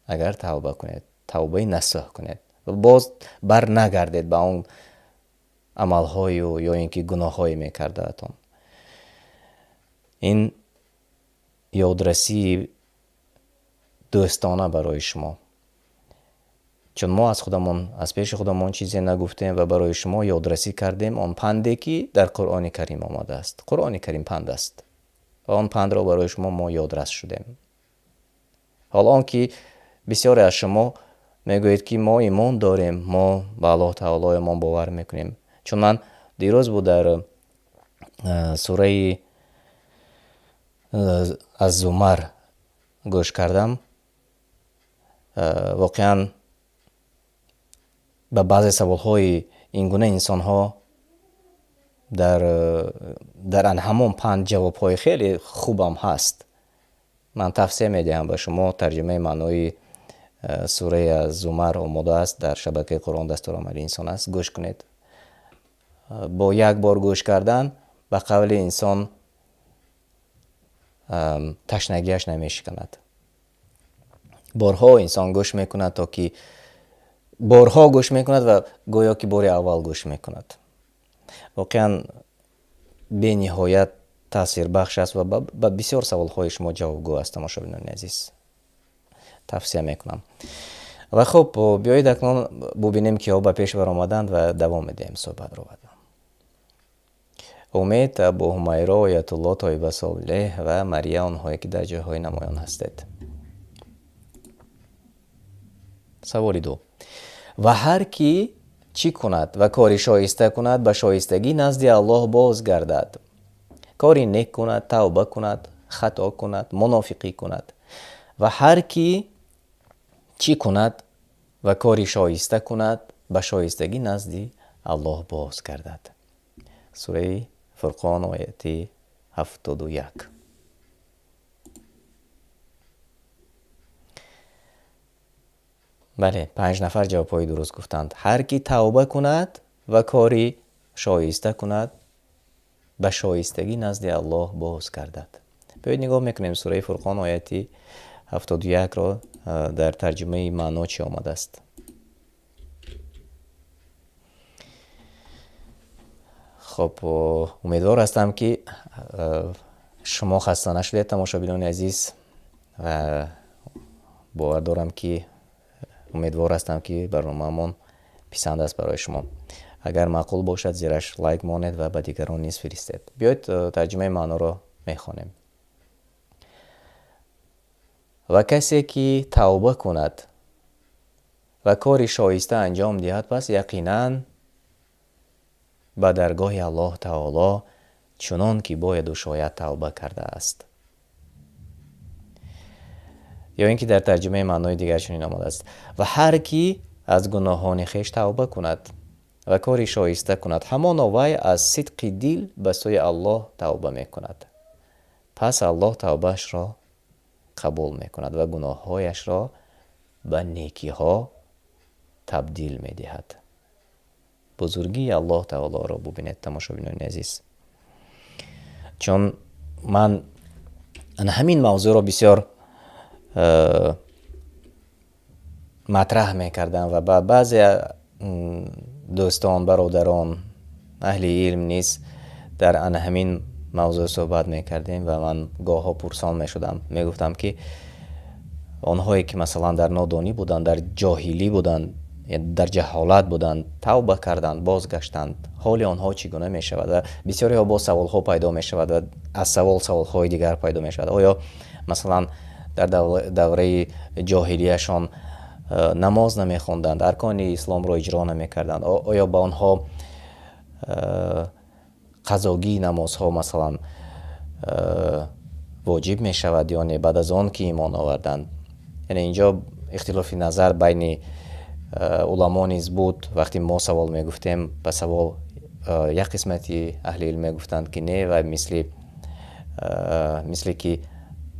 Speaker 1: اگر توبه کنید، توبه نصوح کنید و باز بر نگردید به اون عمل‌های یا اینکه گناه‌های میکرده اتون. این یادرسی دوستانه برای شما، چون ما از پیش خودمون چیزی نگفتیم و برای شما یادرسی کردیم آن پندی که در قرآن کریم آمده است. قرآن کریم پند است، آن پند را برای شما ما یادرس شدیم. حالا آن که بسیاری از شما میگویید که ما ایمان داریم، ما به الله تعالی ایمان باور میکنیم. چون من دیروز بود در سوره از زمر گوش کردم، واقعا به بعضی سوالهای این گونه انسان ها در همون پنج جوابهای خیلی خوبم هست. من تفسیر میدهم به شما. ترجمه معنای سوره از زمر آماده است در شبکه قرآن دستورالعمل انسان است، گوش کنید. با یک بار گوش کردن به قول انسان تشنگیش نمیشکند. بارها انسان گوش میکند تا که بارها گوش میکند و گویا که بار اول گوش میکند. واقعا به نهایت تاثیر بخش است و به بسیار سوال های شما جوابگو است. تماشابینان عزیز، тавсия мекунам. ва хуб, биёед акнун бубинем киҳо ба пеш баромаданд ва давом медиҳем суҳбатро. умед Абу Ҳумайро оятулло тоиба солеҳ ва Мария онҳое ки дар ҷойҳои намоён ҳастед. саволи ду. ва ҳар кӣ чӣ кунад ва кори шоиста кунад, ба шоистагӣ назди Аллоҳ боз гардад. кори нек кунад, тавба кунад, хато кунад, мунофиқӣ кунад. ва ҳар кӣ чӣ кунад ва кори шоиста кунад, ба шоистагӣ назди Аллоҳ боз гардад. сураи Фурқон ояти 71. бале, 5 нафар ҷавобҳои дуруст гуфтанд. ҳар кӣ тавба кунад ва кори шоиста кунад, ба шоистагӣ назди Аллоҳ боз гардад. биёед нигоҳ мекунем сураи Фурқон ояти 71-ро дар тарҷумаи маъно чӣ омадааст. хуб, умедвор ҳастам ки шумо хаста нашудед, тамошобинони азиз, ва бовар дорам ки умедвор ҳастам ки барномаамон писанд аст барои шумо. агар маъқул бошад, зираш лайк монед ва ба дигарон низ фиристед. биёед тарҷумаи маъноро мехонем. ва касе ки тавба кунад ва кори шоиста анҷом диҳад, пас яқинан ба даргоҳи Аллоҳ таоло чунон ки бояду шояд тавба кардааст. ё ин ки дар тарҷумаи маънои дигар чунин омадааст. ва ҳар кӣ аз гуноҳони хеш тавба кунад ва кори шоиста кунад, ҳамоно вай аз сидқи дил ба сӯи Аллоҳ тавба мекунад. пас Аллоҳ тавбаашро қабул мекунад ва гуноҳҳояшро ба некиҳо табдил медиҳад. бузургии Аллоҳ таолоро бубинед, тамошобинони азиз. чун ман ҳамин мавзӯъро бисёр матраҳ мекардам ва ба баъзе дӯстон, бародарон, аҳли илм низ дар ҳамин мавзӯъ суҳбат мекардем ва ман гоҳҳо пурсон мешудам. мегуфтам ки онҳое ки масалан дар нодонӣ буданд, дар ҷоҳилӣ буданд, дар ҷаҳолат буданд, тавба карданд, бозгаштанд, ҳоли онҳо чӣ гуна мешавад? ва бисёриҳо бо саволҳо пайдо мешавад ва аз саволҳои дигар пайдо мешавад. оё масалан дар давраи ҷоҳилияшон намоз намехонданд, аркони исломро иҷро намекарданд? оё ба онҳо қазогии намозҳо масалан воҷиб мешавад ё не баъд аз он ки имон оварданд? яъне инҷо ихтилофи назар байни уламо низ буд. вақте мо савол мегуфтем, ба савол як қисмати аҳли илм мегуфтанд ки не, ва мисле ки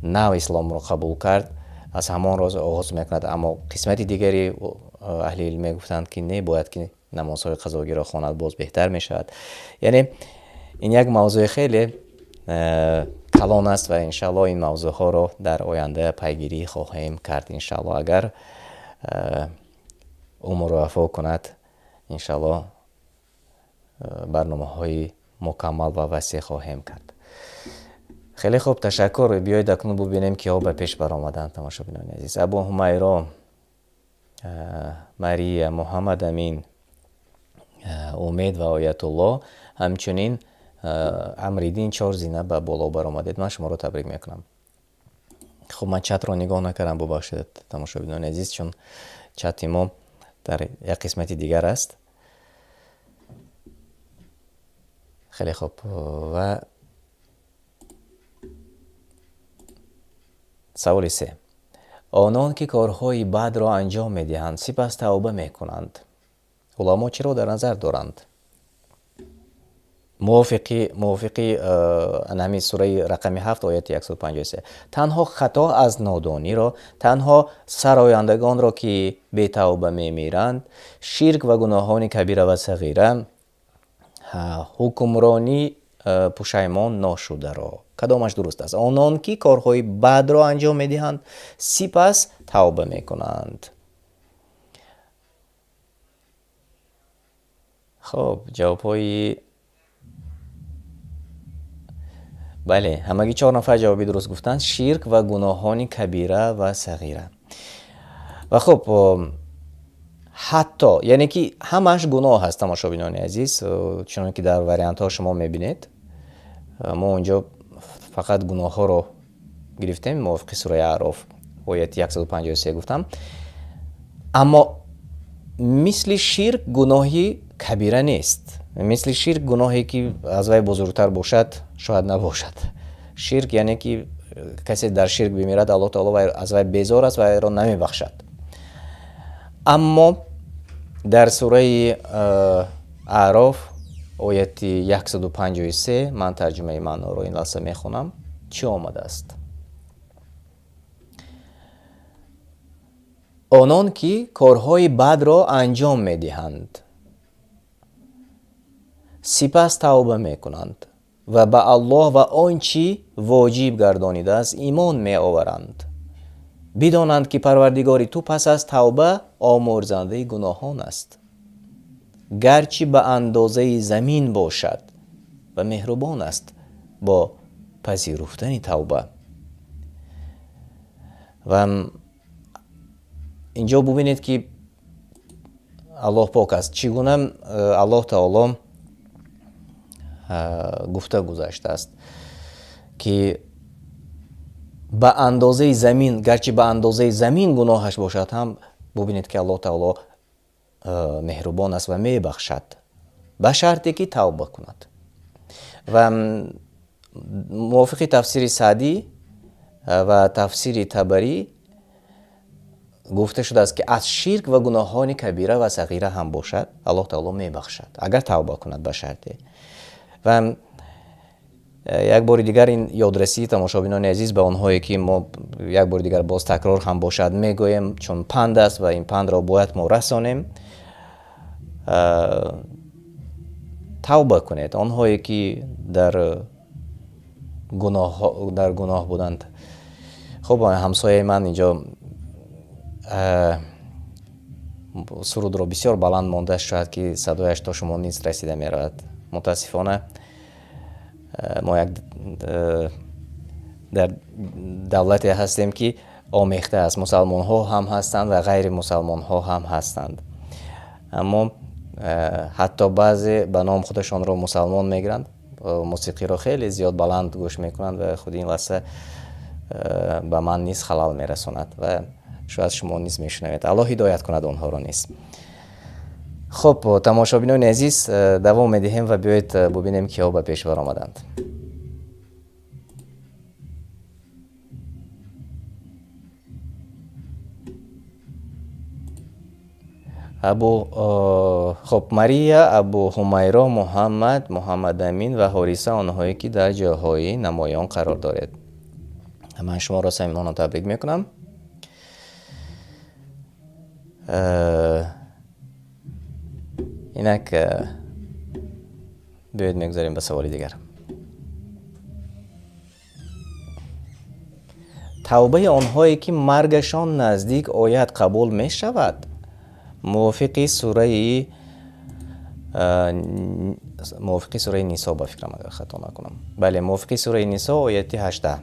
Speaker 1: нав исломро қабул кард аз ҳамон роз оғоз мекунад. аммо қисмати дигари аҳли илм мегуфтанд ки не, бояд ки намозҳои қазогиро хонад, боз беҳтар мешавад. яъне ин як мавзӯи хеле калон аст ва иншаалло ин мавзӯъҳоро дар оянда пайгирӣ хоҳем кард. иншаалло агар умр вафо кунад, иншаалло барномаҳои мукаммал ва васеъ хоҳем кард. хеле хуб, ташаккур. биёед акнун бубинем киҳо ба пеш баромаданд, тамошобинони азиз. Абу Ҳумайро, Мария, Муҳаммад Амин, умед ва оятулло, ҳамчунин Амриддин 4 зина ба боло баромадед. ман шуморо табрик мекунам. хуб, ман чатро нигоҳ накардам, бубахшед тамошобинони азиз, чун чати мо дар як қисмати дигар аст. хеле хуб. ва саволи 3. онон ки корҳои бадро анҷом медиҳанд, сипас тавба мекунанд, уламо чиро дар назар доранд? мувофиқи ҳамин сураи рақами 7 ояти 153. танҳо хато аз нодониро, танҳо сарояндагонро ки бетавба мемиранд, ширк ва гуноҳони кабира ва сағира, ҳукмронӣ пушаймон ношударо. кадомаш дуруст аст? онон ки корҳои бадро анҷом медиҳанд, сипас тавба мекунанд. хуб, ҷавобҳои бале, ҳамагӣ 4 нафар ҷавоби дуруст гуфтанд. ширк ва гуноҳони кабира ва сағира. و خب حتی یعنی که همش گناه هست تماشابینان عزیز، چون که در وریانت ها شما میبینید. ما اونجا فقط گناه ها رو گرفتیم موافق سوره اعراف آیه 153 گفتم. اما مثل شرک گناهی کبیره نیست. مثل شرک گناهی که از وی بزرگتر باشد شاید نباشد. شرک یعنی که کسی در شرک بمیرد الله تعالی از وی بیزار است و وی را نمیبخشد. اما در سوره اعراف آیه 153 من ترجمه معنا رو این لحظه میخونم چی آمده است؟ آنان که کارهای بد را انجام میدهند سپس توبه میکنند و به الله و آنچه واجب گردانیده است ایمان میآورند، بدانند که پروردگار تو پس از توبه آمرزنده گناهان است، گرچه به اندازه زمین باشد و مهربان است با پذیرفتن توبه. و اینجا ببینید که الله پاک است چگونه الله تعالی گفته گذاشته است که به اندازه زمین، گرچه به اندازه زمین گناهش باشد هم ببینید که الله تعالی مهربان است و میبخشد به شرطی که توبه کند. و موافق تفسیر سعدی و تفسیر طبری گفته شده است که از شرک و گناهان کبیره و صغیره هم باشد الله تعالی میبخشد اگر توبه کند به شرطی. و یک بار دیگر این یادرسی تماشابینان عزیز به آنهایی که ما یک بار دیگر باز تکرار هم باشد میگویم، چون پند است و این پند را باید ما رسانیم. توبه کنید آنهایی که در گناه بودند. خب همسایه من اینجا سرود را بسیار بلند مانده، شاید که صدایش تا شما نیز رسیده میرود. متاسفانه ما یک در دولتی هستیم که آمیخته است، مسلمان ها هم هستند و غیر مسلمان ها هم هستند، اما حتی بعضی به نام خودشان را مسلمان میگیرند، موسیقی را خیلی زیاد بلند گوش میکنند و خود این لحظه به من نیز خلال میرساند و شاید شما نیز میشنوید. الله هدایت کند آنها را نیز. خب تماشابینان عزیز دوام میدهیم و بیایید ببینیم که ها به پیشور آمدند. خب مریا، ابو حمیرا، محمد امین و حارثه آنهایی که در جاهای نمایان قرار دارد. من شما را صمیمانه تبریک میکنم. اینک بیایید میگذاریم به سوال دیگر. توبه آنهایی که مرگشان نزدیک آید قبول می شود؟ موافق سوره نساء با فکرم اگر خطا نکنم. بله موافق سوره نساء آیه 18.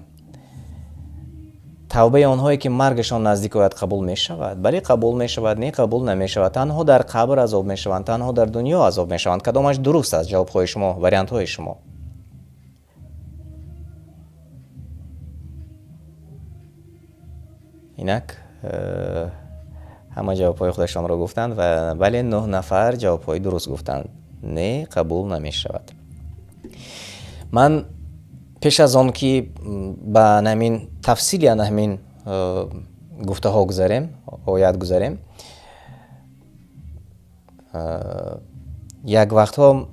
Speaker 1: توبه آنهایی که مرگشان نزدیک آید قبول می شود؟ بله قبول می شود، نه قبول نمی شود. تنها در قبر عذاب می شوند، تنها در دنیا عذاب می شوند. کدامش درست است؟ جواب های شما، وریانت های شما. اینک همه جواب های خودشان را گفتند و بله 9 نفر جواب های درست گفتند. نه قبول نمی شود. من پیش از آن که به همین تفصیلی همین گفته ها گذاریم، آیت گذاریم، یک وقتها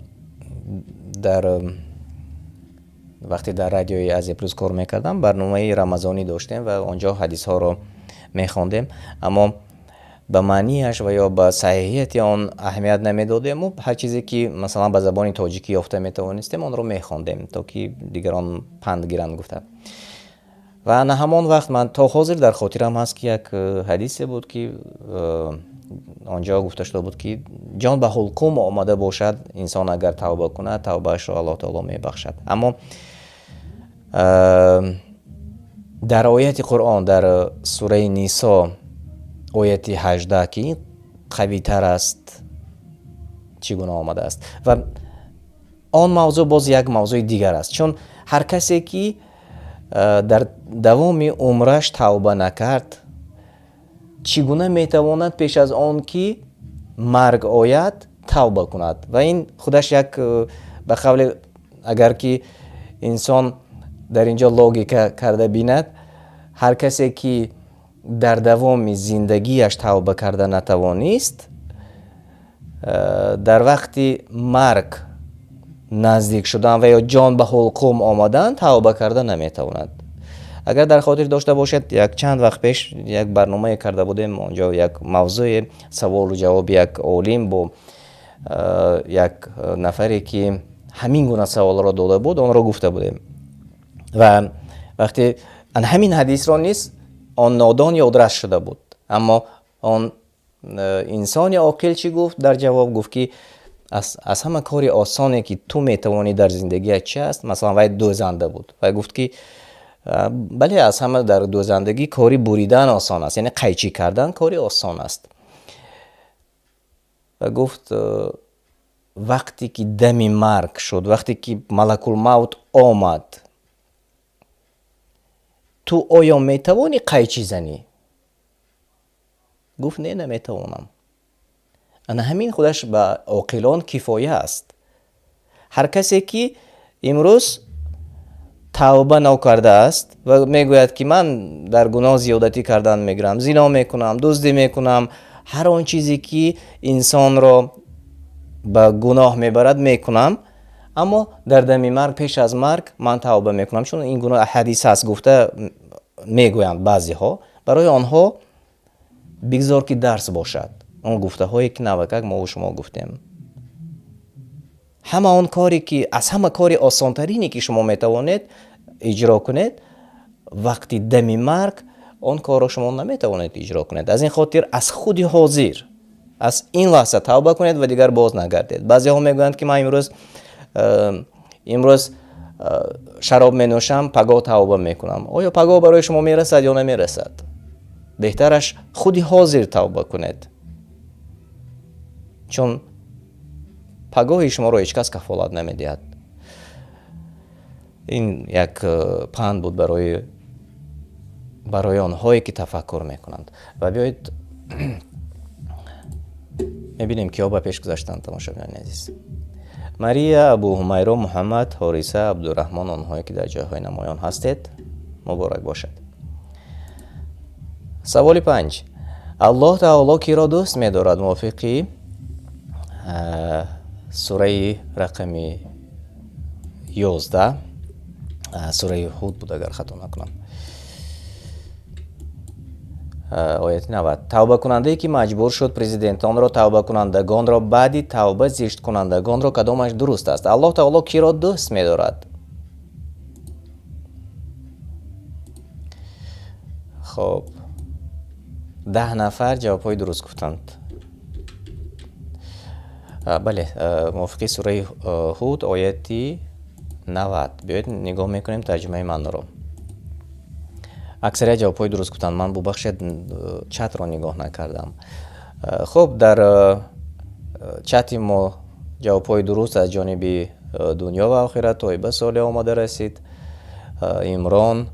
Speaker 1: وقتی در رادیوی از امروز کار میکردم برنامه رمضانی داشتیم و آنجا حدیث ها رو میخوندیم، اما به معنیش و یا به صحیحیت آن اهمیت نمیدادیم و هر چیزی که مثلا به زبان تاجیکی یافته میتوانستیم آن رو میخواندیم تا که دیگران پند گیرند گفته. و نه همان وقت من تا حاضر در خاطرم هست که یک حدیثی بود که آنجا گفته شده بود که جان به حلقوم آمده باشد انسان اگر توبه کنه توبهش را الله تعالی میبخشد. اما در آیت قرآن در سوره نساء آیت 18 که این قوی تر است چگونه آمده است. و آن موضوع باز یک موضوع دیگر است، چون هر کسی که در دوام عمرش توبه نکرد چگونه میتواند پیش از آن که مرگ آید توبه کند؟ و این خودش یک به قول اگر که انسان در اینجا لوگیکا کرده بیند، هر کسی که در دوام زندگیش توبه کرده نتوانست، در وقتی مرگ نزدیک شدن و یا جان به حلقوم آمدن توبه کرده نمیتواند. اگر در خاطر داشته باشد یک چند وقت پیش یک برنامه کرده بودیم، اونجا یک موضوع سوال و جواب یک عالم با یک نفری که همین گونه سوال را داده بود آن را گفته بودیم. و وقتی همین حدیث را نیست آن نادان یادرس شده بود، اما آن انسان عاقل چی گفت؟ در جواب گفت که از همه کاری آسانی که تو میتوانی در زندگی چی است؟ مثلا وای دوزنده بود و گفت که بله از همه در دوزندگی کاری بریدن آسان است، یعنی قیچی کردن کاری آسان است. و گفت وقتی که دم مرگ شد، وقتی که ملک الموت آمد، تو آیا میتوانی قیچی زنی؟ گفت نه نمیتوانم. انا همین خودش به عاقلان کفایه است. هر کسی که امروز توبه نکرده است و میگوید که من در گناه زیادتی کردن میگیرم، زنا میکنم، دزدی میکنم، هر آن چیزی که انسان را به گناه میبرد میکنم، اما در دم مرگ پیش از مرگ من توبه میکنم، چون این گناه حدیث هست گفته میگویند بعضی ها، برای آنها بگذار که درس باشد. اون گفته هایی که نوکک ما و شما گفتیم، همه آن کاری که از همه کاری آسان ترینی که شما میتوانید اجرا کنید، وقتی دم مرگ آن کار را شما نمیتوانید اجرا کنید. از این خاطر از خود حاضر از این لحظه توبه کنید و دیگر باز نگردید. بعضی ها میگویند که من امروز شراب می نوشم، پگاه توبه میکنم. آیا پگاه برای شما میرسد یا نمیرسد؟ بهترش خودی حاضر توبه کنید، چون پگاه شما را هیچ کس کفالت نمیدهد. این یک پند بود برای آنهایی که تفکر میکنند. و بیایید میبینیم که با پیش گذاشتن تماشاگران عزیز. ماریا، ابو همیرا، محمد، حارثه، عبدالرحمن، آنهایی که در جایهای نمایان هستید مبارک باشد. سوال 5. الله تعالی کی را دوست می‌دارد؟ موافقی سوره رقم 11 سوره هود بود اگر خطا نکنم، آیت 90. توبه کننده که مجبور شد پرزیدنتان را توبه کنندگان را بعدی توبه زشت کنندگان را کدامش درست است؟ الله تعالی کی را دوست می‌دارد؟ خب 10 نفر جوابهای درست گفتند. بله، موافقی سوره هود آیت 90. بیایید نگاه میکنیم ترجمه من رو. اکثریت جوابهای درست گفتند. من ببخشید چت را نگاه نکردم. خب در چت ما جوابهای درست از جانب دنیا و آخرت طیبه صالح آمده رسید. عمران،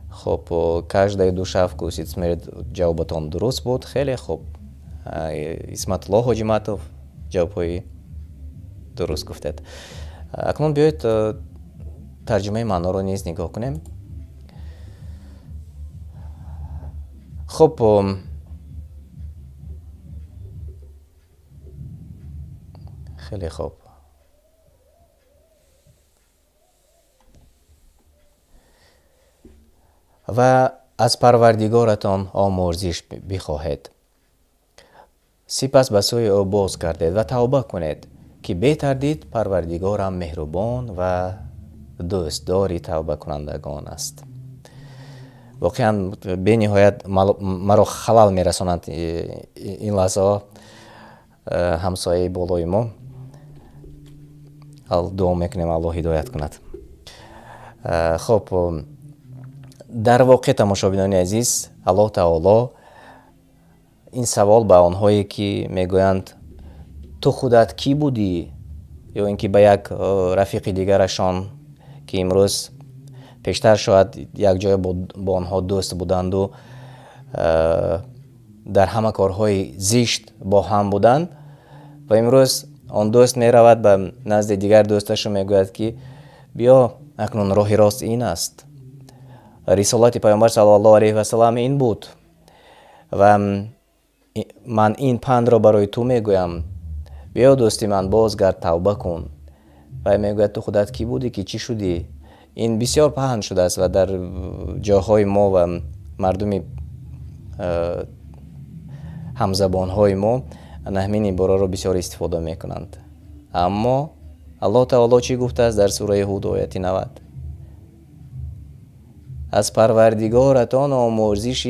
Speaker 1: خب کاجدای دو شب کوشید سمرد جوابتان درست بود. خیلی خوب. اسمت الله حاجیمتوف جوابهای درست گفتید. اکنون بیایید ترجمه معنا رو نیز نگاه کنیم. خب خیلی خوب. و از پروردگارتان آمرزش بخواهید، سپس به سوی او باز گردید و توبه کنید که بی تردید پروردگارم مهربان و دوستداری توبه کنندگان است. واقعا به نهایت مرا خلال میرساند این لحظه همسایه بالای ما. دعا میکنیم الله هدایت کند. خب در واقع تماشابینان عزیز، الله تعالی این سوال به آنهایی که میگویند تو خودت کی بودی، یا اینکه به یک رفیق دیگرشان که امروز پیشتر شاید یک جای با آنها دوست بودند و در همه کارهای زشت با هم بودند و امروز آن دوست می رود به نزد دیگر دوستش و میگوید که بیا اکنون راه راست این است، رسالت پیامبر صلی الله علیه و سلم این بود و من این پند را برای تو میگویم، بیا دوستی من بازگرد توبه کن. و میگوید تو خودت کی بودی که چی شدی. این بسیار پهن شده است و در جاهای ما و مردم همزبانهای ما همین عباره را بسیار استفاده میکنند. اما الله تعالی چی گفته است در سوره هود آیه 90؟ از پروردگارتان آمرزش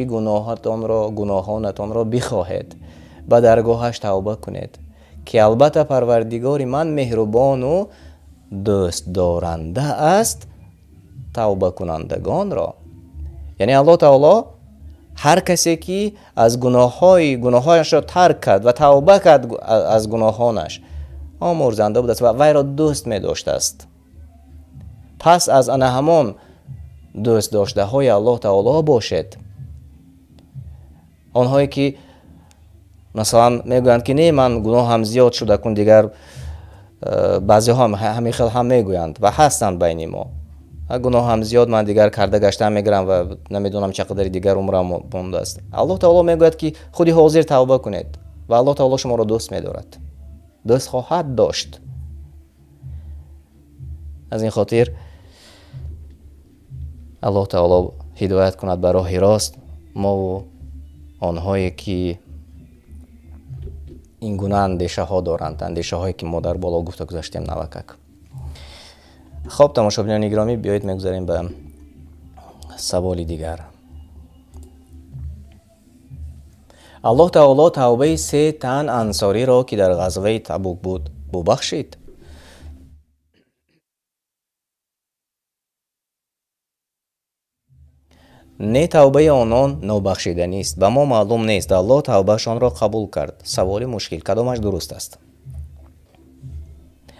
Speaker 1: گناهانتان را بخواهید به درگاهش توبه کنید که البته پروردگار من مهربان و دوست دارنده است توبه کنندگان را. یعنی الله تعالی هر کسی که از گناهایش را ترک کرد و توبه کرد از گناهانش آمرزنده بود است و وی را دوست می داشته است. پس از آن همان دوست داشته های الله تعالی باشد. آنهایی که مثلا میگویند که نه من گناه هم زیاد شده کن، دیگر بعضی ها همین خیلی هم میگویند و هستند بین ما، گناه هم زیاد من دیگر کرده گشته میگرم و نمیدونم چقدر دیگر عمرم مونده است. الله تعالی میگوید که خودی حاضر توبه کنید و الله تعالی شما را دوست می‌دارد، دوست خواهد داشت. از این خاطر الله تعالی هدایت کند به راه راست ما و آنهایی که این گونه اندیشه ها دارند، اندیشه هایی که ما در بالا گفته گذاشتیم نوکک. خب تماشاگران گرامی، بیایید میگذاریم به سوالی دیگر. الله تعالی توبه 3 تن انصاری را که در غزوه تبوک بود ببخشید. نه توبه آنان نابخشیدنی است و ما معلوم نیست الله توبهشان را قبول کرد. سوال مشکل، کدامش درست است؟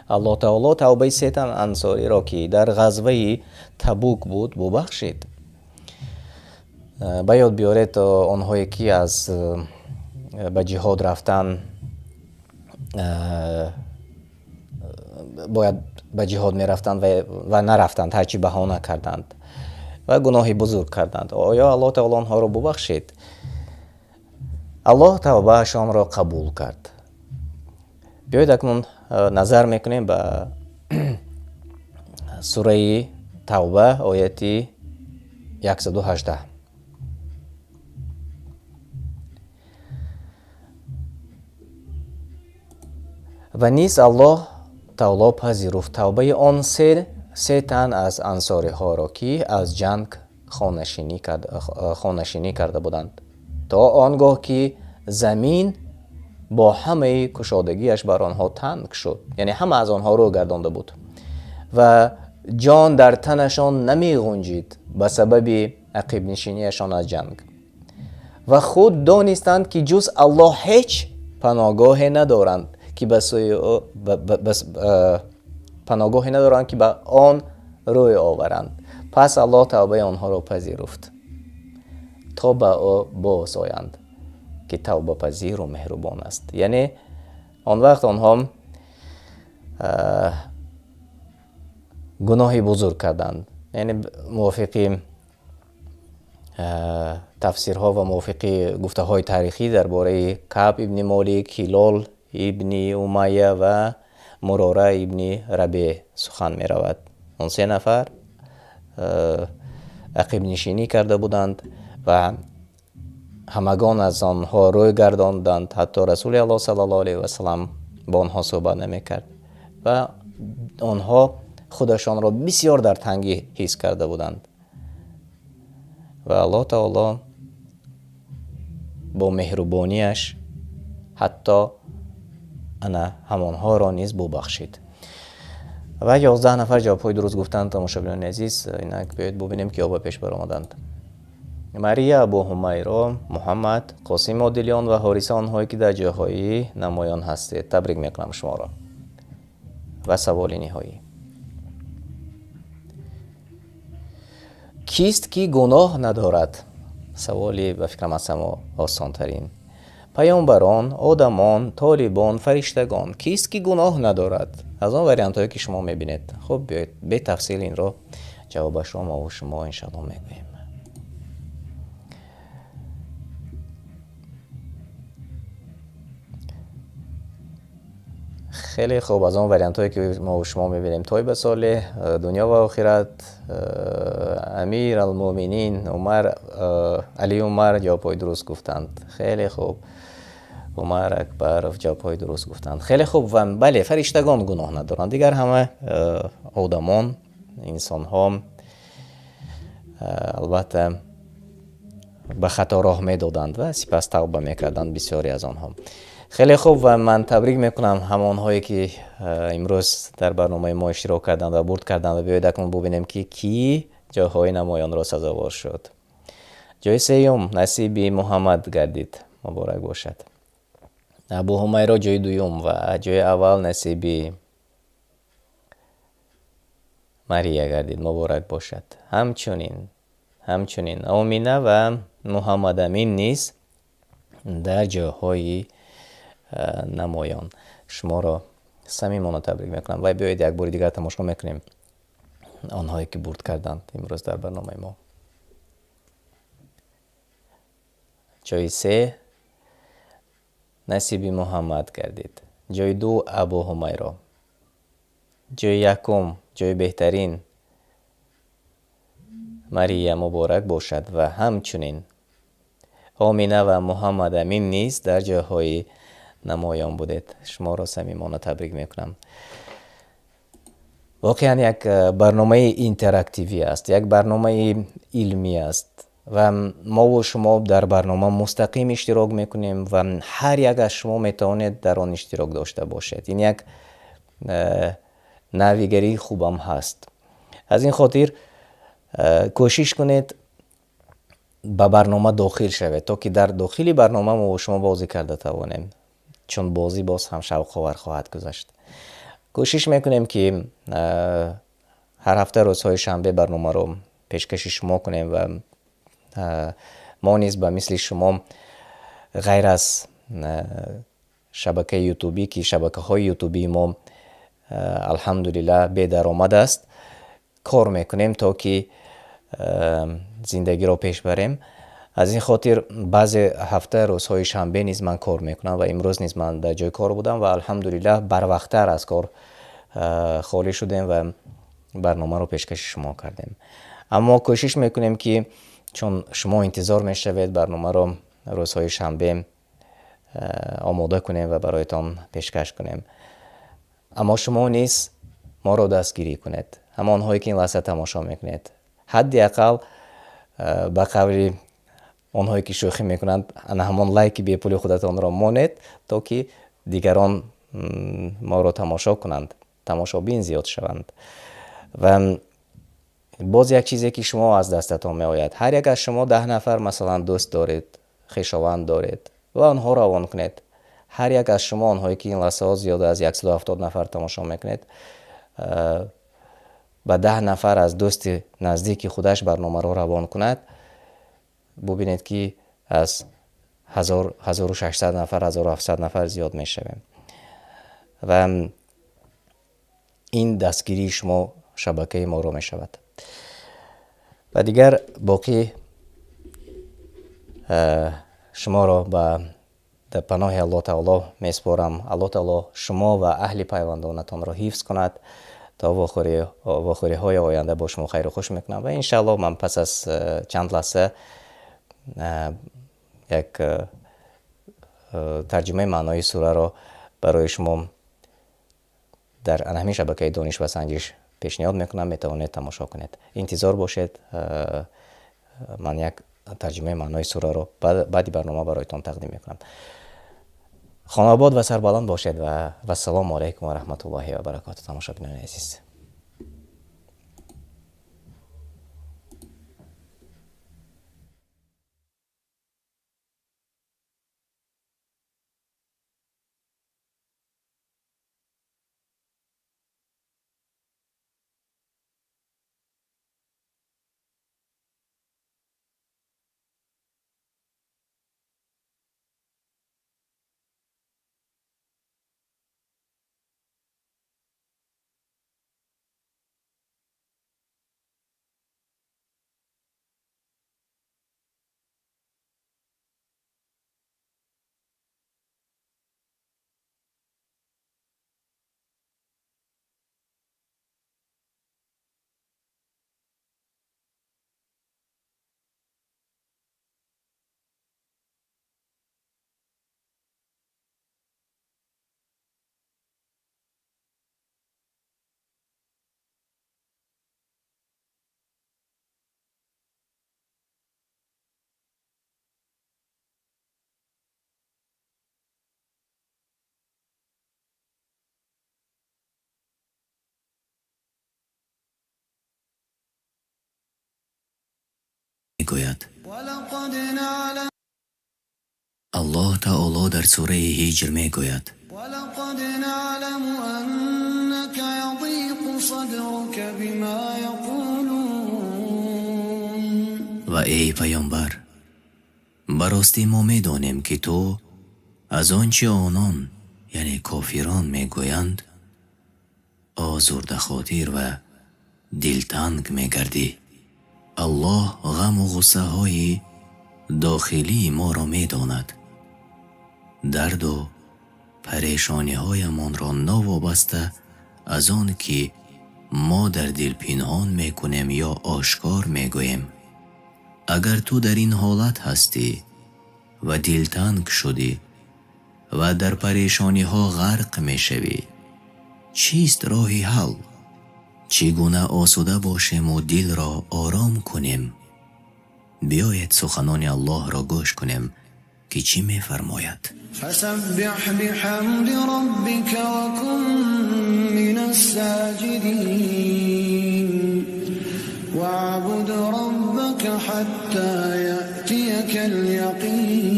Speaker 1: الله تعالی توبه 3 تن انصاری را که در غزوه تبوک بود ببخشید. به یاد بیارید آنهایی که از به جهاد رفتن باید به جهاد می رفتند و نرفتند، هرچی بهانه کردند و گناهی بزرگ کردند. آیا الله تعالی آنها را ببخشید؟ الله توبهشان را قبول کرد. بیایید اکنون نظر میکنیم به سوره توبه آیه 118. و نیز الله تعالی پذیرفت توبه آن 3 تن از انصاری ها را که از جنگ خانه‌نشینی کرده بودند تا آنگاه که زمین با همه کشادگیش بر آنها تنگ شد. یعنی همه از آنها رو گردانده بود و جان در تنشان نمی غنجید به سبب عقب نشینیشان از جنگ و خود دانستند که جز الله هیچ پناهگاهی ندارند که پناهگاهی ندارند که به آن روی آورند. پس الله توبه آنها را پذیرفت تا به او باز آیند که توبه پذیر و مهربان است. یعنی آن وقت آنها گناهی بزرگ کردند. یعنی موافقی تفسیرها و موافقی گفته های تاریخی درباره کعب ابن مالک، هلال ابن امیه و مراره ابن ربیع سخن می رود. آن 3 نفر عقب نشینی کرده بودند و همگان از آنها روی گرداندند. حتی رسول الله صلی الله علیه و سلم با آنها صحبت نمی کرد و آنها خودشان را بسیار در تنگی حس کرده بودند و الله تعالی با مهربانیش حتی همانها را نیز ببخشید. و 11 نفر جوابهای درست گفتند. تماشاگران عزیز، اینک بیایید ببینیم که آب پیش برآمدند. мария абу ҳумайро, муҳаммад, қосим одилиён ва ҳориса онҳое ки дар ҷойҳои намоён ҳастед, табрик мекунам шуморо. ва саволи ниҳоӣ: кист ки гуноҳ надорад? саволи ба фикрам аз ҳама осонтарин. паёмбарон, одамон, толибон, фариштагон, кист ки гуноҳ надорад? аз он вариантҳое ки шумо мебинед. хуб, биёед бетафсил инро ҷавобашро мо ва шумо иншааллоҳ мегӯем. خیلی خوب. از اون وریانت هایی که ما و شما میبینیم طیب صالح، دنیا و آخرت، امیر المؤمنین علی عمر جوابهای درست گفتند. خیلی خوب. عمر اکبر جوابهای درست گفتند. خیلی خوب. و بله، فرشتگان گناه ندارند. دیگر همه آدمان، انسان ها البته به خطا راه میدادند و سپس توبه میکردند بسیاری از آنها. خیلی خوب. و من تبریک میکنم همانهایی که امروز در برنامه ما اشتراک کردند و برد کردند و بیایید اکنون ببینیم که کی جایهای نمایان را سزاوار شد. جای سوم نصیب محمد گردید، مبارک باشد. ابو حمیرا جای دوم و جای اول نصیب ماریا گردید، مبارک باشد. همچنین آمینه و محمد امین نیز در جاهای نمایان. شما را صمیمانه تبریک میکنم و بیایید یک بار دیگر تماشا میکنیم آنهایی که برد کردند امروز در برنامه ما. جای سه نصیب محمد گردید. جای دو ابو حمیرا. جای یکم، جای بهترین، ماریا مبارک باشد و همچنین آمینه و محمد امین نیز در جاهای نمایان بودید. شما را صمیمانه تبریک میکنم. واقعا یک برنامه اینتراکتیوی است، یک برنامه علمی است و ما و شما در برنامه مستقیم اشتراک میکنیم و هر یک از شما میتوانید در آن اشتراک داشته باشید. این یک نویگری خوبم هست. از این خاطر کوشش کنید به برنامه داخل شوید تا که در داخل برنامه ما و شما بازی کرده توانیم، چون بازی باز هم شوق آور خواهد گذشت. کوشش میکنیم که هر هفته روزهای شنبه برنامه رو پیشکش شما کنیم و ما نیز به مثل شما غیر از شبکه یوتیوبی که شبکه های یوتیوبی ما الحمدلله به درآمد است کار میکنیم تا که زندگی رو پیش بریم. از این خاطر بعض هفته روزهای شنبه نیز من کار میکنم و امروز نیز من در جای کار بودم و الحمدلله بر وقت‌تر از کار خالی شدیم و برنامه رو پیشکش شما کردیم. اما کوشش میکنیم که چون شما انتظار میشوید برنامه رو روزهای شنبه آماده کنیم و برایتان پیشکش کنیم، اما شما نیز ما رو دستگیری کنید. همانهایی که این لحظه تماشا میکنید حداقل به قول آنهایی که شوخی میکنند همان لایک بی پولی خودتان را مانید تا که دیگران ما را تماشا کنند، تماشابین زیاد شوند. و باز یک چیزی که شما از دستتان می آید، هر یک از شما 10 نفر مثلا دوست دارید، خویشاوند دارید و آنها را روان کنید. هر یک از شما آنهایی که این لحظه زیاد از 170 نفر تماشا میکنید و 10 نفر از دوست نزدیک خودش برنامه را روان کند، ببینید که از 1600 نفر 1700 نفر زیاد می شویم و این دستگیری شما شبکه ما رو می شود. و دیگر باقی شما را به در پناه الله تعالی می سپارم. الله تعالی شما و اهل پیوندانتان را حفظ کند تا واخوری های آینده با شما خیر و خوش میکنم و انشاءالله من پس از چند لحظه یک ترجمه معنای سوره را برای شما در همین شبکه دانش و سنجش پیشنهاد میکنم، میتوانید تماشا کنید. انتظار باشید، من یک ترجمه معنای سوره را بعد برنامه برایتان تقدیم میکنم. خانه آباد و سربلند باشید و السلام علیکم و رحمت الله و برکاته. تماشاگران عزیز. میگوید الله تعالی در سوره هجر میگوید
Speaker 2: ولقد نعلم أنك يضيق صدرك بما يقولون
Speaker 1: و ای پیامبر براستی ما میدانیم که تو از آنچه آنان یعنی کافران میگویند آزرده خاطر و دلتنگ میگردی. الله غم و غصه های داخلی ما را میداند. درد و پریشانی های من را نوابسته از آن که ما در دل پنهان میکنیم یا آشکار میگوییم. اگر تو در این حالت هستی و دلتنگ شدی و در پریشانی ها غرق میشوی، چیست راه حل؟ چگونه آسوده باشیم و دل را آرام کنیم؟ بیایید سخنان الله را گوش کنیم که چی میفرماید.
Speaker 2: فسبح بحمد ربك وكن من الساجدين واعبد ربك حتى يأتيك اليقين.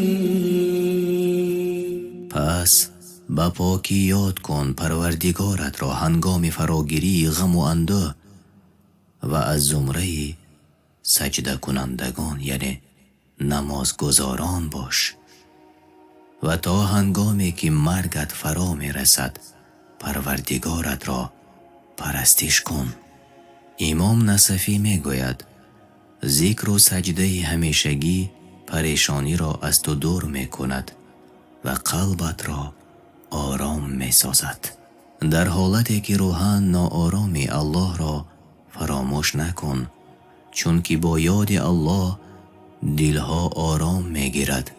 Speaker 1: پس با پاکی یاد کن پروردگارت را هنگام فراگیری غم و اندوه و از زمره سجده کنندگان یعنی نمازگزاران باش و تا هنگامی که مرگت فرا می رسد پروردگارت را پرستش کن. امام نصفی می گوید ذکر و سجده همیشگی پریشانی را از تو دور می کند و قلبت را آرام می سازد. در حالتی که روحان ناآرامی الله را فراموش نکن، چون که با یاد الله دلها آرام می گیرد.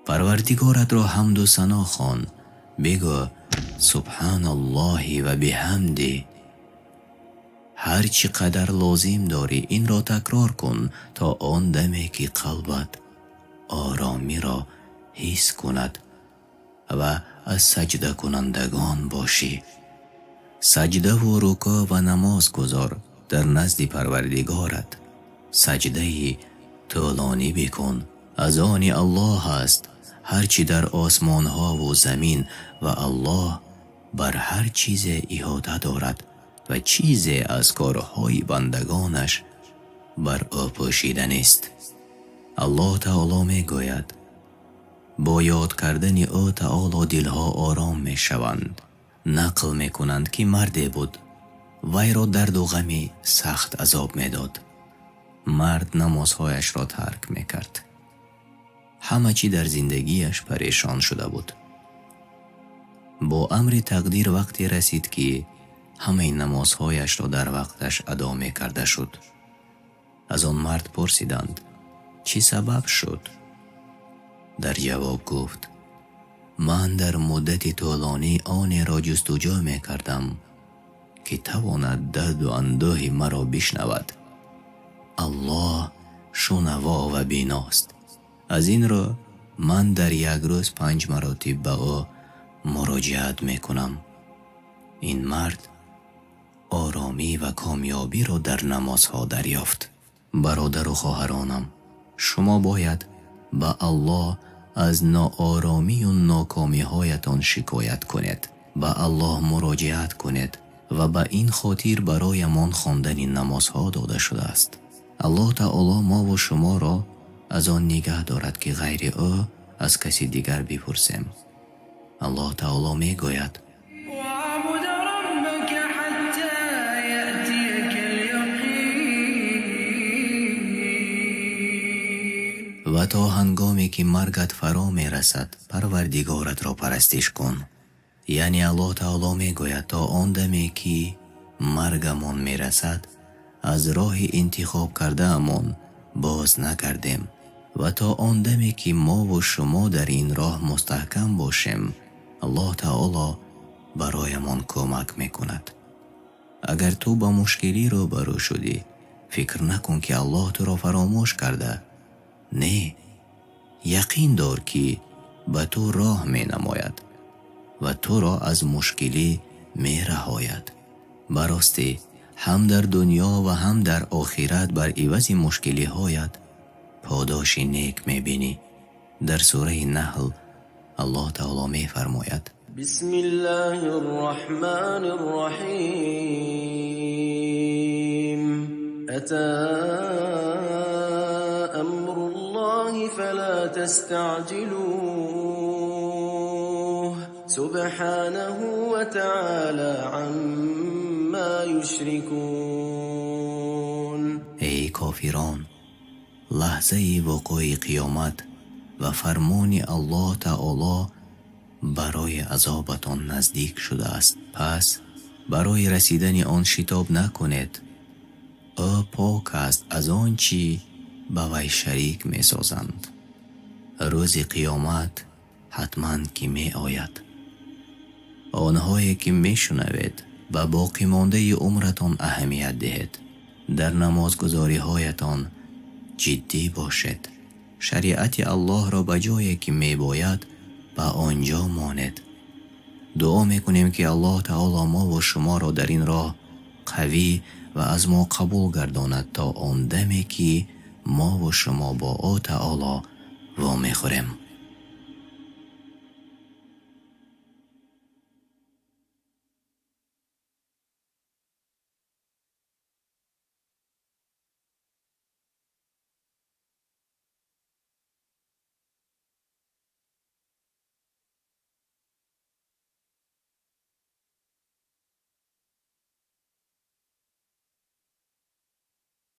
Speaker 1: پروردگارت را حمد و ثنا خوان، بگو سبحان الله و بحمده. هر چی قدر لازم داری این را تکرار کن تا آن دمی که قلبت آرامی را حس کند و از سجده کنندگان باشی. سجده و رکوع و نماز گذار در نزد پروردگارت. سجده طولانی بکن، از آن الله است هرچی در آسمان ها و زمین و الله بر هر چیز احاطه دارد و چیزی از کارهای بندگانش بر او پوشیده نیست. الله تعالی می گوید با یاد کردن او تعالی دلها آرام می شوند. نقل می کنند که مردی بود، وی را درد و غمی سخت عذاب می داد. مرد نمازهایش را ترک می کرد. همه چی در زندگیش پریشان شده بود. با امر تقدیر وقتی رسید که همه نمازهایش را در وقتش ادا می کرده شد. از آن مرد پرسیدند چی سبب شد؟ در جواب گفت من در مدت طولانی آن را جستجو می کردم که تواند درد و اندوه مرا بشنود. الله شنوا و بیناست. از این را من در یک روز 5 مراتب به او مراجعت می کنم. این مرد آرامی و کامیابی را در نمازها دریافت. برادر و خواهرانم، شما باید به الله از ناآرامی و ناکامی هایتان شکایت کنید. به الله مراجعت کنید و به این خاطر برای من خواندن نمازها داده شده است. الله تعالی ما و شما را از آن نگه دارد که غیر او از کسی دیگر بپرسیم. الله تعالی می گوید و تا هنگامی که مرگت فرا می رسد پروردگارت را پرستش کن. یعنی الله تعالی می گوید تا آن دمی که مرگمان می رسد از راه انتخاب کرده امان باز نکردیم و تا آن دمی که ما و شما در این راه مستحکم باشیم الله تعالی برایمان کمک می کند. اگر تو با مشکلی روبرو شدی فکر نکن که الله تو را فراموش کرده. نه، یقین دار که به تو راه می نماید و تو را از مشکلی می رهاید. براستی هم در دنیا و هم در آخرت بر عوض مشکلی هایت پاداش نیک میبینی. در سوره نحل الله تعالی می فرماید
Speaker 2: بسم الله الرحمن الرحیم أتى أمر الله فلا تستعجلوه سبحانه وتعالى عما يشركون.
Speaker 1: ای کافران، لحظه وقوع قیامت و فرمان الله تعالی برای عذابتان نزدیک شده است، پس برای رسیدن آن شتاب نکنید. او پاک است از آن چی به وی شریک می سازند. روز قیامت حتما که می آید. آنهایی که می شنوید و باقی مانده عمرتان اهمیت دهید. در نمازگزاری هایتان جدی باشید. شریعت الله را به جایی که می باید به آنجا مانید. دعا می کنیم که الله تعالی ما و شما را در این راه قوی و از ما قبول گرداند تا آن دمی که ما و شما با او تعالی وامی خوریم.